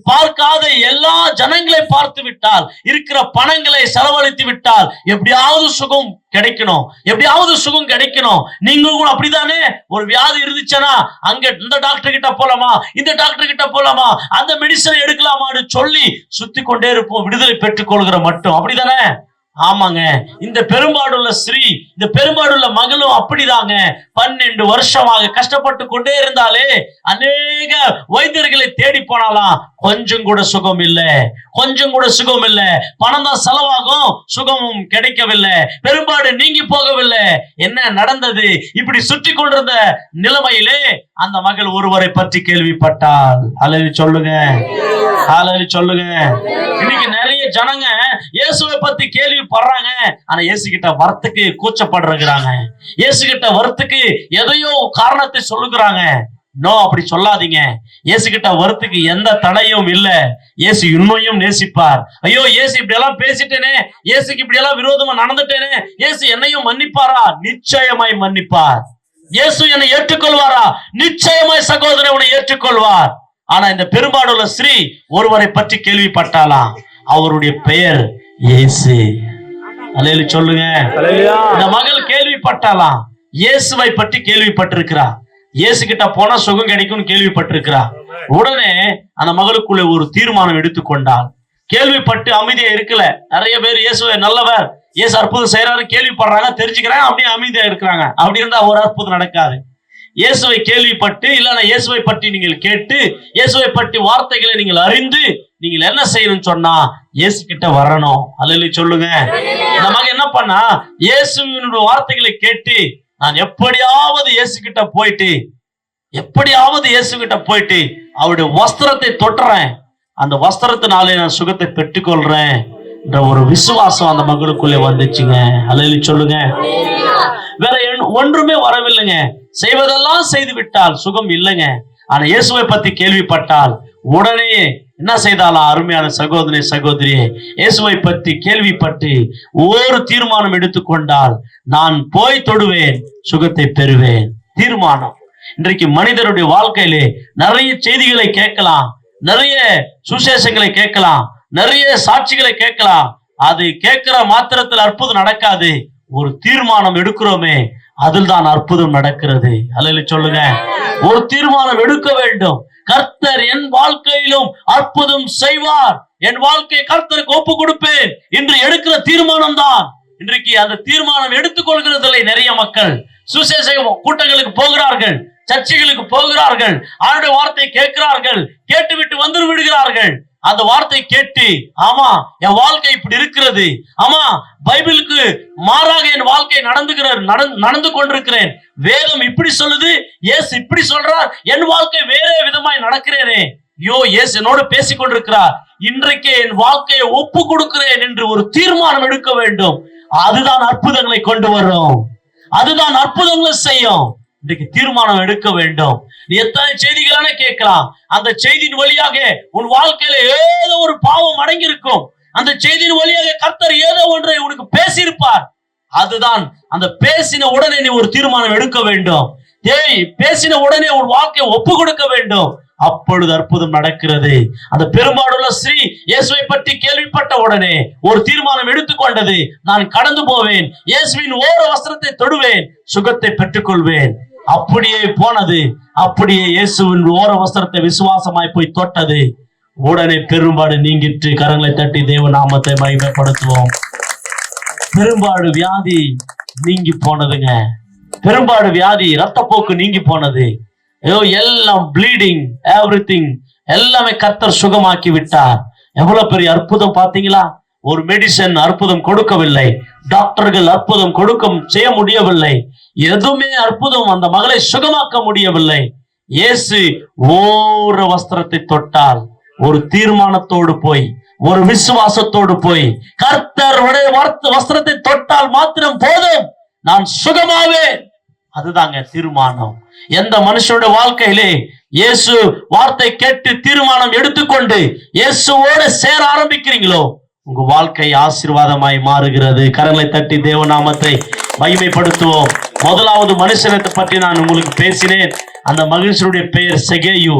பார்க்காத எல்லா ஜனங்களை பார்த்து விட்டால், இருக்கிற பணங்களை செலவழித்து விட்டால், எப்படியாவது சுகம் கிடைக்கணும், எப்படியாவது சுகம் கிடைக்கணும். நீங்களும் கூட அப்படித்தானே? ஒரு வியாதி இருந்துச்சுன்னா அங்க இந்த டாக்டர் கிட்ட போலாமா, இந்த டாக்டர் கிட்ட போலாமா, அந்த மெடிசனை எடுக்கலாமான்னு சொல்லி சுத்தி கொண்டே இருப்போம், விடுதலை பெற்றுக் கொள்கிற மட்டும். அப்படித்தானே? ஆமாங்க. இந்த பெரும்பாடுள்ள ஸ்ரீ, இந்த பெரும்பாடுள்ள மகளும் அப்படிதாங்க. 12 வருஷமாக கஷ்டப்பட்டு கொண்டே இருந்தாலே அநேக வைத்தியர்களை தேடி போனாலாம், கொஞ்சம் கூட சுகம் இல்லை, கொஞ்சம் கூட சுகம் இல்லை. பணம் தான் செலவாகும், சுகமும் கிடைக்கவில்லை, பெரும்பாடு நீங்கி போகவில்லை. என்ன நடந்தது? இப்படி சுற்றி கொண்டிருந்த நிலைமையிலே அந்த மகள் ஒருவரை பற்றி கேள்விப்பட்டாள். அல்லேலூயா சொல்லுங்க. அல்லேலூயா சொல்லுங்க. இன்னைக்கு நிறைய ஜனங்க இயேசுவை பத்தி கேள்விப்படுறாங்க, ஆனா இயேசு கிட்ட வரத்துக்கு கூச்சப்படுறாங்க. இயேசு கிட்ட வரத்துக்கு எதையோ காரணத்தை சொல்லுகிறாங்க. நோ, அப்படி சொல்லாதீங்க. இயேசு கிட்ட வரத்துக்கு எந்த தடையும் இல்ல. இயேசு இன்னும் நேசிப்பார். ஐயோ, இயேசு இப்படி எல்லாம் பேசிட்டேனே, இயேசுக்கு இப்படி எல்லாம் விரோதமா நடந்துட்டேனே, இயேசு என்னையும் மன்னிப்பாரா? நிச்சயமாய் மன்னிப்பார். இயேசு என்னை ஏற்றுக்கொள்வாரா? நிச்சயமாய் சகோதரன் உன்னை ஏற்றுக்கொள்வார். ஆனா இந்த பெரும்பாடுள்ள ஸ்திரீ ஒருவரை பற்றி கேள்விப்பட்டாலாம். அவருடைய பெயர் இயேசு. அல்லேலூயா சொல்லுங்க. இந்த மகள் கேள்விப்பட்டாலாம், இயேசுவை பற்றி கேள்விப்பட்டிருக்கிறா. இயேசு கிட்ட போனா சுகம் கிடைக்கும் கேள்விப்பட்டிருக்கிறா. உடனே அந்த மகளுக்குள்ள ஒரு தீர்மானம் எடுத்துக்கொண்டாள். கேள்விப்பட்டு அமைதியா இருக்கல. நிறைய பேர் இயேசுவை நல்லவர், இயேசு அற்புதம் செய்யறாரு கேள்விப்படுறாங்க, தெரிஞ்சுக்கிறாங்க, அப்படியே அமைதியா இருக்கிறாங்க. அப்படி இருந்தா ஒரு அற்புதம் நடக்காது. இயேசுவை கேள்விப்பட்டு இல்லைன்னா இயேசுவை பற்றி நீங்கள் கேட்டு இயேசுவை பற்றி வார்த்தைகளை நீங்கள் அறிந்து நீங்கள் என்ன செய்யணும்னு சொன்னா இயேசு கிட்ட வரணும். அல்லேலூயா சொல்லுங்க. இந்த மகன் என்ன பண்ணா, இயேசுவினுடைய வார்த்தைகளை கேட்டு நான் எப்படியாவது இயேசு கிட்ட போயிட்டு அவருடைய வஸ்திரத்தை தொட்டுறேன், அந்த வஸ்திரத்தினாலே நான் சுகத்தை பெற்றுக்கொள்றேன் என்ற ஒரு விசுவாசம் அந்த மகளுக்குள்ளே வந்துச்சுங்க. அல்லேலூயா சொல்லுங்க. வேற ஒன்றுமே வரவில்லைங்க. செய்வதெல்லாம் செய்து விட்டால் சுகம் இல்லைங்க. ஆனா இயேசுவை பத்தி கேள்விப்பட்டால் உடனே என்ன செய்தாலும் அருமையான சகோதரி சகோதரியே, இயேசுவை பற்றி கேள்விப்பட்டு ஒரு தீர்மானம் எடுத்துக்கொண்டால் நான் போய் தொடுவேன், சுகத்தை பெறுவேன். தீர்மானம். இன்றைக்கு மனிதருடைய வாழ்க்கையிலே நிறைய செய்திகளை கேட்கலாம், நிறைய சுசேஷங்களை கேட்கலாம், நிறைய சாட்சிகளை கேட்கலாம். அது கேட்கிற மாத்திரத்தில் அற்புதம் நடக்காது. ஒரு தீர்மானம் எடுக்கிறோமே அதில் தான் அற்புதம் நடக்கிறது. அல்லேலூயா சொல்லுங்க. ஒரு தீர்மானம் எடுக்க வேண்டும். கர்த்தர் என் வாழ்க்கையிலும் அற்புதம் செய்வார், என் வாழ்க்கை கர்த்தருக்கு ஒப்பு கொடுப்பேன் என்று எடுக்கிற தீர்மானம் தான். இன்றைக்கு அந்த தீர்மானம் எடுத்துக்கொள்கிறதில்லை. நிறைய மக்கள் சுசேஷ கூட்டங்களுக்கு போகிறார்கள், சர்ச்சைகளுக்கு போகிறார்கள், அவருடைய வார்த்தை கேட்கிறார்கள், கேட்டுவிட்டு வந்து விடுகிறார்கள். அந்த வார்த்தை கேட்டு ஆமா என் வாழ்க்கை இப்படி இருக்கிறது, ஆமா பைபிளுக்கு மாறாக என் வாழ்க்கை நடந்து கொண்டிருக்கிறேன், வேதம் இப்படி சொல்லுது, இயேசு இப்படி சொல்றார், என் வாழ்க்கை வேற விதமாய் நடக்கிறேனே, ஐயோ இயேசு என்னோடு பேசிக் கொண்டிருக்கிறார், இன்றைக்கே என் வாழ்க்கையை ஒப்பு கொடுக்கிறேன் என்று ஒரு தீர்மானம் எடுக்க வேண்டும். அதுதான் அற்புதங்களை கொண்டு வரும், அதுதான் அற்புதங்களை செய்யும். இன்றைக்கு தீர்மானம் எடுக்க வேண்டும். நீ எத்தனை செய்திகளான கேட்கலாம், அந்த செய்தியின் வழியாக உன் வாழ்க்கையில ஏதோ ஒரு பாவம் அடங்கி இருக்கும், அந்த செய்தியின் வழியாக கர்த்தர் ஏதோ ஒன்றை உனக்கு பேசியிருப்பார். அதுதான் அந்த பேசின உடனே நீ ஒரு தீர்மானம் எடுக்க வேண்டும். பேசின உடனே உன் வாழ்க்கையை ஒப்பு கொடுக்க வேண்டும். அப்பொழுது அற்புதம் நடக்கிறது. அந்த பெரும்பாடுள்ள ஸ்ரீ இயேசுவை பற்றி கேள்விப்பட்ட உடனே ஒரு தீர்மானம் எடுத்துக்கொண்டது. நான் கடந்து போவேன், இயேசுவின் ஓர வஸ்திரத்தை தொடுவேன், சுகத்தை பெற்றுக்கொள்வேன். அப்படியே போனது. அப்படியே இயேசுவின் ஓர வஸ்திரத்தை விசுவாசமாய் போய் தொட்டது. உடனே பெரும்பாடு நீங்கிட்டு. கரங்களை தட்டி தேவ நாமத்தை மகிமைப்படுத்துவோம். பெரும்பாடு வியாதி நீங்கி போனதுங்க. பெரும்பாடு வியாதி, ரத்தப்போக்கு நீங்கி போனது. எல்லாம் ப்ளீடிங், எவ்ரிதிங் எல்லாமே கர்த்தர் சுகமாக்கி விட்டார். எவ்வளவு பெரிய அற்புதம் பாத்தீங்களா? ஒரு மெடிசன் அற்புதம் கொடுக்கவில்லை, டாக்டர்கள் அற்புதம் செய்ய முடியவில்லை, எதுவுமே அற்புதம் அந்த மகளை சுகமாக்க முடியவில்லை. இயேசு ஓர வஸ்திரத்தை தொட்டால், ஒரு தீர்மானத்தோடு போய், ஒரு விசுவாசத்தோடு போய், கர்த்தர் வஸ்திரத்தை தொட்டால் மாத்திரம் போதும், நான் சுகமாவேன். அதுதாங்க தீர்மானம். எந்த மனுஷனுடைய வாழ்க்கையிலே இயேசு வார்த்தை கேட்டு தீர்மானம் எடுத்துக்கொண்டு இயேசுவோடு சேர ஆரம்பிக்கிறீங்களோ உங்க வாழ்க்கை ஆசீர்வாதமாய் மாறுகிறது. கரங்களை தட்டி தேவ நாமத்தை மகிமைப்படுத்துவோம். முதலாவது மனுஷனத்தை பற்றி நான் உங்களுக்கு பேசினேன். அந்த மனுஷனுடைய பெயர் செகேயு.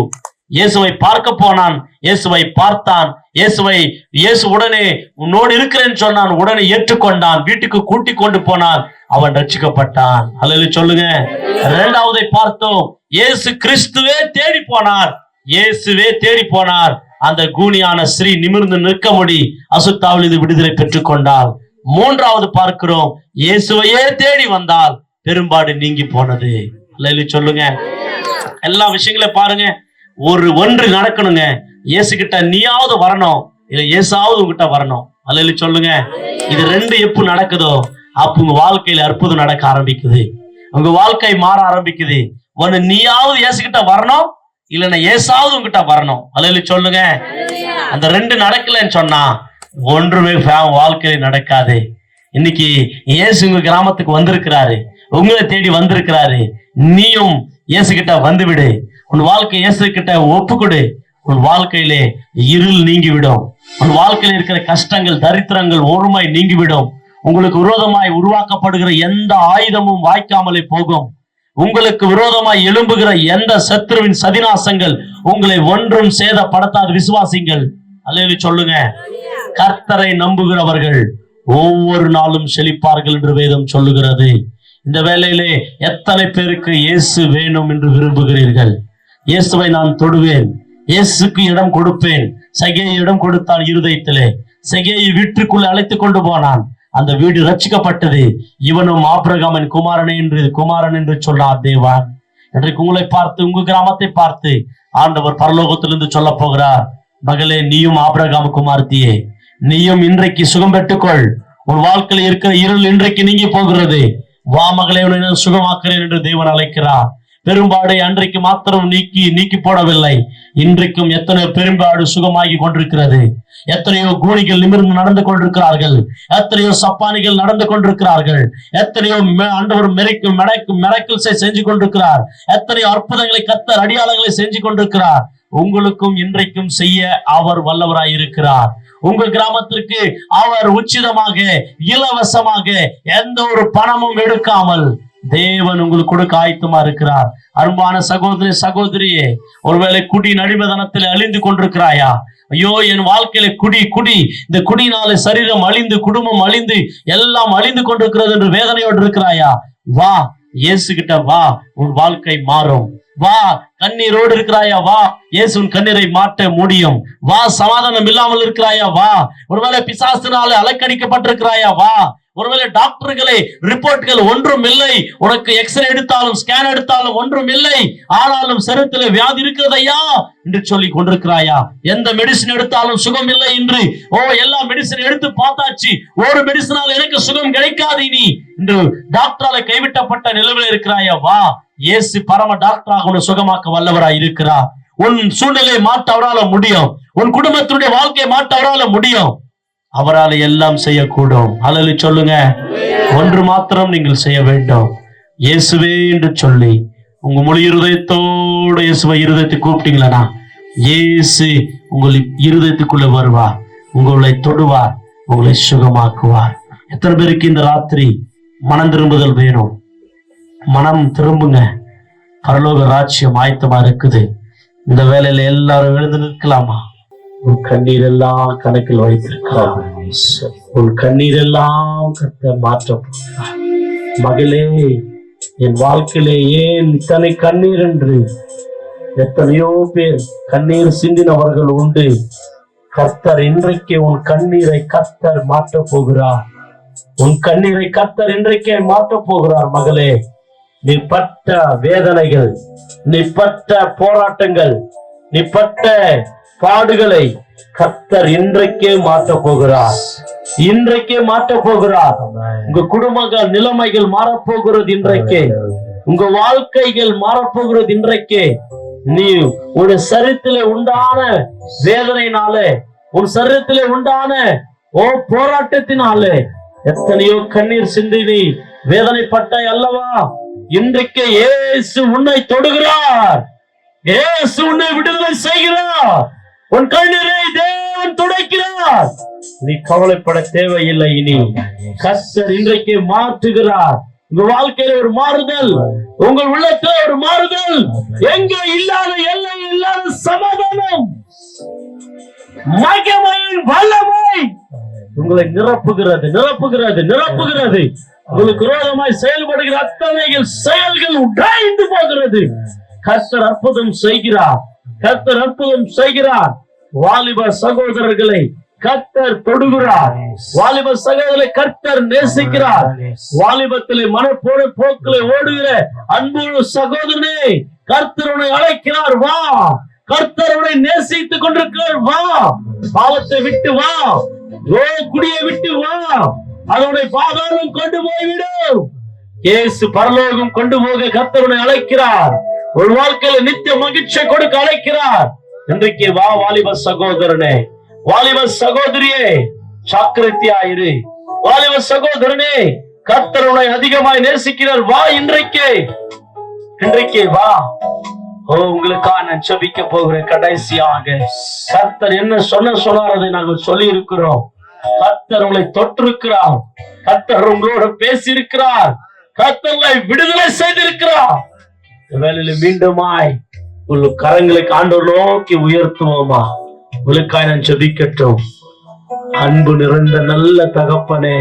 இயேசுவை பார்க்க போனான், இயேசுவை பார்த்தான், இயேசு உடனே உன்னோடு இருக்கிறேன்னு சொன்னான், உடனே ஏற்றுக்கொண்டான், வீட்டுக்கு கூட்டி கொண்டு போனான், அவன் ரட்சிக்கப்பட்டான். அல்லேலூயா சொல்லுங்க. இரண்டாவதை பார்த்தோம், இயேசு கிறிஸ்துவே தேடி போனார், இயேசுவே தேடி போனார். அந்த கூனியான ஸ்ரீ நிமிர்ந்து நிற்க முடி அசுத்தாவில் விடுதலை பெற்றுக் கொண்டாள். மூன்றாவது பார்க்கிறோம், இயேசுவையே தேடி வந்தால் பெரும்பாடு நீங்கி போனது. அல்லேலூயா சொல்லுங்க. எல்லா விஷயங்களையும் பாருங்க, ஒன்று நடக்கணுங்க. இயேசு கிட்ட நீயாவது வரணும், இல்ல இயேசாவது உங்ககிட்ட வரணும். அல்லேலூயா சொல்லுங்க. இது ரெண்டு எப்ப நடக்குதோ அப்ப உங்க வாழ்க்கையில அற்புதம் நடக்க ஆரம்பிக்குது, உங்க வாழ்க்கை மாற ஆரம்பிக்குது. ஒன்னு நீயாவது இயேசு கிட்ட வரணும், இல்லன்னா இயேசாவது உங்ககிட்ட வரணும். அல்லேலூயா சொல்லுங்க. அந்த ரெண்டு நடக்கலன்னு சொன்னா ஒன்றுமே வாழ்க்கையில நடக்காது. இன்னைக்கு இயேசு உங்க கிராமத்துக்கு வந்திருக்கிறாரு, உங்களை தேடி வந்திருக்கிறாரு. நீயும் இயேசு கிட்ட வந்துவிடு, உன் வாழ்க்கை இயேசு கிட்ட ஒப்புக்கொடு. உன் வாழ்க்கையிலே இருள் நீங்கிவிடும், உன் வாழ்க்கையில இருக்கிற கஷ்டங்கள், தரித்திரங்கள், ஒருமை நீங்கிவிடும். உங்களுக்கு விரோதமாய் உருவாக்கப்படுகிற எந்த ஆயுதமும் வாய்க்காமலே போகும். உங்களுக்கு விரோதமாய் எழும்புகிற எந்த சத்துருவின் சதிநாசங்கள் உங்களை ஒன்றும் சேதப்படுத்தாது விசுவாசிங்கள். அல்லேலூயா சொல்லுங்க. கர்த்தரை நம்புகிறவர்கள் ஒவ்வொரு நாளும் செழிப்பார்கள் என்று வேதம் சொல்லுகிறது. இந்த வேளையிலே எத்தனை பேருக்கு இயேசு வேணும் என்று விரும்புகிறீர்கள்? இயேசுவை நான் தொடுவேன், இயேசுக்கு இடம் கொடுப்பேன். சகேயை இடம் கொடுத்தான் இருதயத்திலே. சகேயை வீட்டுக்குள்ள அழைத்துக் கொண்டு போனான். அந்த வீடு ரட்சிக்கப்பட்டது. இவனும் ஆபிரகாமின் குமாரன் என்று சொன்னார் தேவன். இன்றைக்கு உங்களை பார்த்து, உங்க கிராமத்தை பார்த்து ஆண்டவர் பரலோகத்திலிருந்து சொல்ல போகிறார், மகளே, நீயும் ஆபிரகாம் குமார்த்தியே, நீயும் இன்றைக்கு சுகம் பெற்றுக்கொள். உன் வாழ்க்கையில் இருக்கிற இருள் இன்றைக்கு நீங்கி போகிறது. வா மகளே, உன்னை சுகமாக்குறேன் என்று தேவன் அழைக்கிறார். பெரும்பாடை அன்றைக்கு மாத்திரம் நீக்கி போடவில்லை. இன்றைக்கும் எத்தனையோ பெரும்பாடு சுகமாகி கொண்டிருக்கிறது. எத்தனையோ கூனிகள் நிமிர்ந்து நடந்து கொண்டிருக்கிறார்கள். எத்தனையோ சப்பானிகள் நடந்து கொண்டிருக்கிறார்கள். எத்தனையோ ஆண்டவர் மிரக்கிள்ஸை செஞ்சு கொண்டிருக்கிறார். எத்தனையோ அற்புதங்களை கர்த்தர் அடையாளங்களை செஞ்சு கொண்டிருக்கிறார். உங்களுக்கும் இன்றைக்கும் செய்ய அவர் வல்லவராய் இருக்கிறார். உங்கள் கிராமத்திற்கு அவர் உச்சிதமாக இலவசமாக எந்த ஒரு பணமும் எடுக்காமல் தேவன் உங்களுக்கு கொடுக்க ஆயத்தமா இருக்கிறார். அன்பான சகோதரி சகோதரியே, ஒருவேளை குடி அடிமைத்தனத்தில் அழிந்து கொண்டிருக்கிறாயா? ஐயோ, என் வாழ்க்கையில குடி இந்த குடினால சரீரம் அழிந்து, குடும்பம் அழிந்து, எல்லாம் அழிந்து கொண்டிருக்கிறது என்று வேதனையோடு இருக்கிறாயா? வா, இயேசு கிட்ட வா, உன் வாழ்க்கை மாறும். வா, கண்ணீரோடு இருக்கிறாயா? வா, இயேசு உன் கண்ணீரை மாற்ற முடியும். வா, சமாதானம் இல்லாமல் இருக்கிறாயா? வா, ஒருவேளை பிசாசினால அலக்கடிக்கப்பட்டிருக்கிறாயா? வா, ஒருவேளை டாக்டர்களை ரிப்போர்ட்கள் ஒன்றும் இல்லை, உனக்கு எக்ஸ்ரே எடுத்தாலும் ஸ்கேன் எடுத்தாலும் ஒன்றும் இல்லை, ஆனாலும் சரீரத்திலே வியாதி இருக்கிறதையா என்று சொல்லி கொண்டிருக்கிறாயா? எந்த மெடிசின் எடுத்தாலும் சுகம் இல்லை என்று எல்லா மெடிசின் எடுத்து பார்த்தாச்சு, ஒரு மெடிசினால் எனக்கு சுகம் கிடைக்காது இனி என்று டாக்டரால கைவிட்டப்பட்ட நிலையில் இருக்கிறாயா? வா, இயேசு பரம டாக்டராக உன்னை சுகமாக்க வல்லவராய் இருக்கிறார். உன் சூழ்நிலையை மாற்ற அவரால முடியும். உன் குடும்பத்தினுடைய வாழ்க்கையை மாற்ற அவரால முடியும். அவரால் எல்லாம் செய்யக்கூடும். அல்லேலூயா சொல்லுங்க. ஒன்று மாத்திரம் நீங்கள் செய்ய வேண்டும், இயேசுவே என்று சொல்லி உங்க முழு இருதயத்தோடு இயேசுவை இருதயத்தை கூப்பிட்டீங்களா, இயேசு உங்கள் இருதயத்துக்குள்ள வருவார், உங்களை தொடுவார், உங்களை சுகமாக்குவார். எத்தனை பேருக்கு இந்த ராத்திரி மனம் திரும்புதல் வேணும்? மனம் திரும்புங்க. பரலோக ராஜ்யம் ஆயத்தமா இருக்குது. இந்த வேலையில எல்லாரும் எழுந்து நிற்கலாமா? உன் கண்ணீர் எல்லாம் கணக்கில் வைத்திருக்கிறார். உன் கண்ணீர் எல்லாம் கர்த்தர் மாற்ற போகிறார். மகளே, என் வாழ்க்கையிலே ஏன் இத்தனை கண்ணீர் என்று எத்தனையோ பேர் கண்ணீர் சிந்தினவர்கள் உண்டு. கர்த்தர் இன்றைக்கு உன் கண்ணீரை கர்த்தர் மாற்ற போகிறார். உன் கண்ணீரை கர்த்தர் இன்றைக்கே மாற்ற போகிறார். மகளே, நீ பட்ட வேதனைகள், நீ பட்ட போராட்டங்கள், நீ பட்ட பாடுகளை கர்த்தர் இன்றைக்கே மாற்ற போகிறார். இன்றைக்கே மாற்ற போகிறார். உங்க குடும்பங்கள் நிலைமைகள் மாறப்போகிறது இன்றைக்கே. உங்க வாழ்க்கைகள் மாறப்போகிறது இன்றைக்கே. நீ உன் சரீரத்திலே உண்டான வேதனையினாலே, உன் சரீரத்திலே உண்டான போராட்டத்தினாலே எத்தனையோ கண்ணீர் சிந்தி நீ வேதனைப்பட்டாய் அல்லவா? இன்றைக்கு இயேசு உன்னை தொடுகிறார். இயேசு உன்னை விடுதலை செய்கிறார். உன் கண்ணீரை தேவன் துடைக்கிறார். நீ கவலைப்பட தேவையில்லை. இனி கர்த்தர் இன்றைக்கு மாற்றுகிறார். உங்க வாழ்க்கையில ஒரு மாறுதல், உங்கள் உள்ளத்துல ஒரு மாறுதல், எங்க இல்லாத எல்லை இல்லாத சமாதானம், மகிமையின் வல்லமை உங்களை நிரப்புகிறது, நிரப்புகிறது, நிரப்புகிறது. உங்களுக்கு விரோதமாய் செயல்படுகிற அத்தனை செயல்கள் உடைந்து போகிறது. கர்த்தர் அற்புதம் செய்கிறார். கர்த்தர் அற்புதம் செய்கிறார். வாலிப சகோதரர்களை கர்த்தர் தொடுகிறார். வாலிப சகோதரர்களை கர்த்தர் நேசிக்கிறார். வாலிபத்திலே மனப்போடு போக்கிலே ஓடுகிற அன்பு சகோதரனே, கர்த்தருடைய அழைக்கிறார். வா, கர்த்தருடைய நேசித்துக் கொண்டிருக்கிறார். வா, பாவத்தை விட்டு வா, குடியை விட்டு வா, அதனுடைய பாதாளம் கொண்டு போய்விடும். இயேசு பரலோகம் கொண்டு போக கர்த்தருடைய அழைக்கிறார். ஒரு வாழ்க்கையில நித்திய மகிழ்ச்சியை கொடுக்க அழைக்கிறார். இன்றைக்கு வா வாலிப சகோதரனே, வாலிப சகோதரியே, சாக்கிரத்தியாயிரு. வாலிப சகோதரனே, கர்த்தருடைய அதிகமாய் நேசிக்கிறார். வா, இன்றைக்கு வா. உங்களுக்காக நான் ஜெபிக்க போகிறேன். கடைசியாக கர்த்தர் என்ன சொன்னார் அதை நாங்கள் சொல்லி இருக்கிறோம். கர்த்தர் உங்களை தொட்டிருக்கிறார். கர்த்தர் உங்களோட பேசி இருக்கிறார். கர்த்தர் விடுதலை செய்திருக்கிறார். வேலையில மீண்டுமாய் கரங்களை ஆண்டவர் நோக்கி உயர்த்துவோமா? உங்களுக்காய் நான் ஜெபிக்கட்டும். அன்பு நிறைந்த நல்ல தகப்பனே,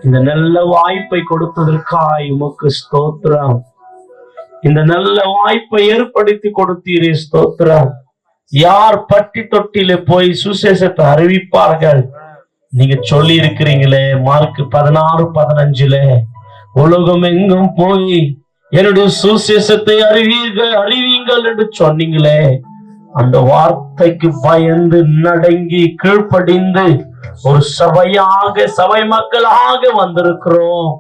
இந்த நல்ல வாய்ப்பை கொடுத்ததற்காய் உமக்கு ஸ்தோத்திரம். இந்த நல்ல வாய்ப்பை ஏற்படுத்தி கொடுத்தீரே, ஸ்தோத்திரம். யார் பட்டி தொட்டில போய் சுசேஷத்தை அறிவிப்பார்கள்? நீங்க சொல்லி இருக்கிறீங்களே மார்க் 16:15, உலகம் எங்கும் போய் என்னுடைய சுசேஷத்தை அறிவீங்கள் என்று சொன்னீங்களே. அந்த வார்த்தைக்கு பயந்து நடுங்கி கீழ்ப்படிந்து ஒரு சபை மக்களாக வந்திருக்கிறோம்.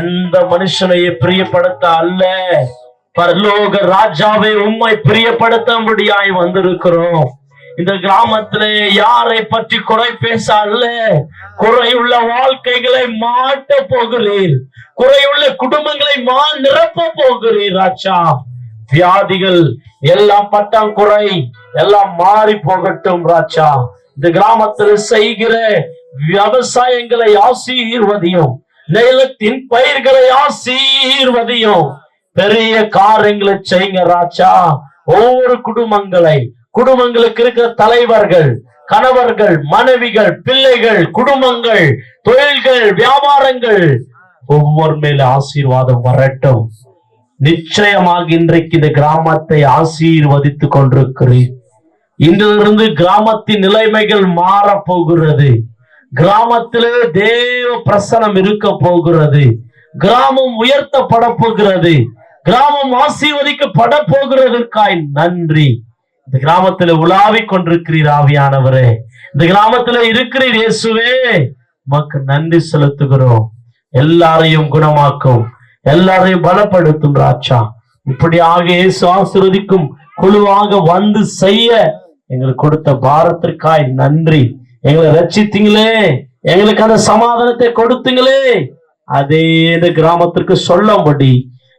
எந்த மனுஷனையே பிரியப்படுத்த அல்ல, பரலோக ராஜாவை உம்மை பிரியப்படுத்தும்படியாய் வந்திருக்கிறோம். இந்த கிராமத்திலே யாரை பற்றி குறை பேச அல்ல, குறையுள்ள வாழ்க்கைகளை மாட்ட போகிறீர், குறையுள்ள குடும்பங்களை நிரப்ப போகிறீர் ராஜா. வியாதிகள் எல்லாம் பட்டாங்குறை எல்லாம் மாறி போகட்டும் ராஜா. இந்த கிராமத்தில் செய்கிற விவசாயங்களை ஆசீர்வதியும், நிலத்தின் பயிர்களை ஆசீர்வதியும், பெரிய காரியங்களை செய்யுங்க ராஜா. ஒவ்வொரு குடும்பங்களுக்கு இருக்கிற தலைவர்கள், கணவர்கள், மனைவிகள், பிள்ளைகள், குடும்பங்கள், தொழில்கள், வியாபாரங்கள் ஒவ்வொரு மேல ஆசீர்வாதம் வரட்டும். நிச்சயமாக இன்றைக்கு இந்த கிராமத்தை ஆசீர்வதித்துக் கொண்டிருக்கிறேன். இன்றிலிருந்து கிராமத்தின் நிலைமைகள் மாற போகிறது. கிராமத்திலே தேவ பிரசனம் இருக்க போகிறது. கிராமம் உயர்த்தப்பட போகிறது. கிராமம் ஆசீர்வதிக்கப்பட போகிறதற்காய் நன்றி. இந்த கிராமத்துல உலாவிக் கொண்டிருக்கிறீர் ஆவியானவரே, இந்த கிராமத்துல இருக்கிறீர் இயேசுவே, உமக்கு நன்றி செலுத்துகிறோம். எல்லாரையும் குணமாக்கும், எல்லாரையும் பலப்படுத்தும் ராஜா. இப்படியாக இயேசு ஆசீர்வதிக்கும் குழுவாக வந்து செய்ய எங்களுக்கு கொடுத்த பாரத்திற்காய் நன்றி. எங்களை ரட்சித்தீங்களே, எங்களுக்கு அந்த சமாதானத்தை கொடுத்தீங்களே, அதே கிராமத்திற்கு சொல்லும்படி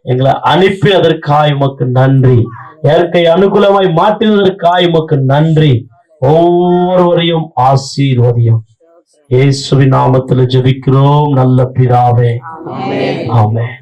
எங்களை அனுப்பி அதற்காய் உமக்கு நன்றி. இயற்கை அனுகூலமாய் மாற்றினதற்காய் உமக்கு நன்றி. ஒவ்வொருவரையும் ஆசீர்வதியும். இயேசுவின் நாமத்தில் ஜெபிக்கிறோம் நல்ல பிதாவே, ஆமென்.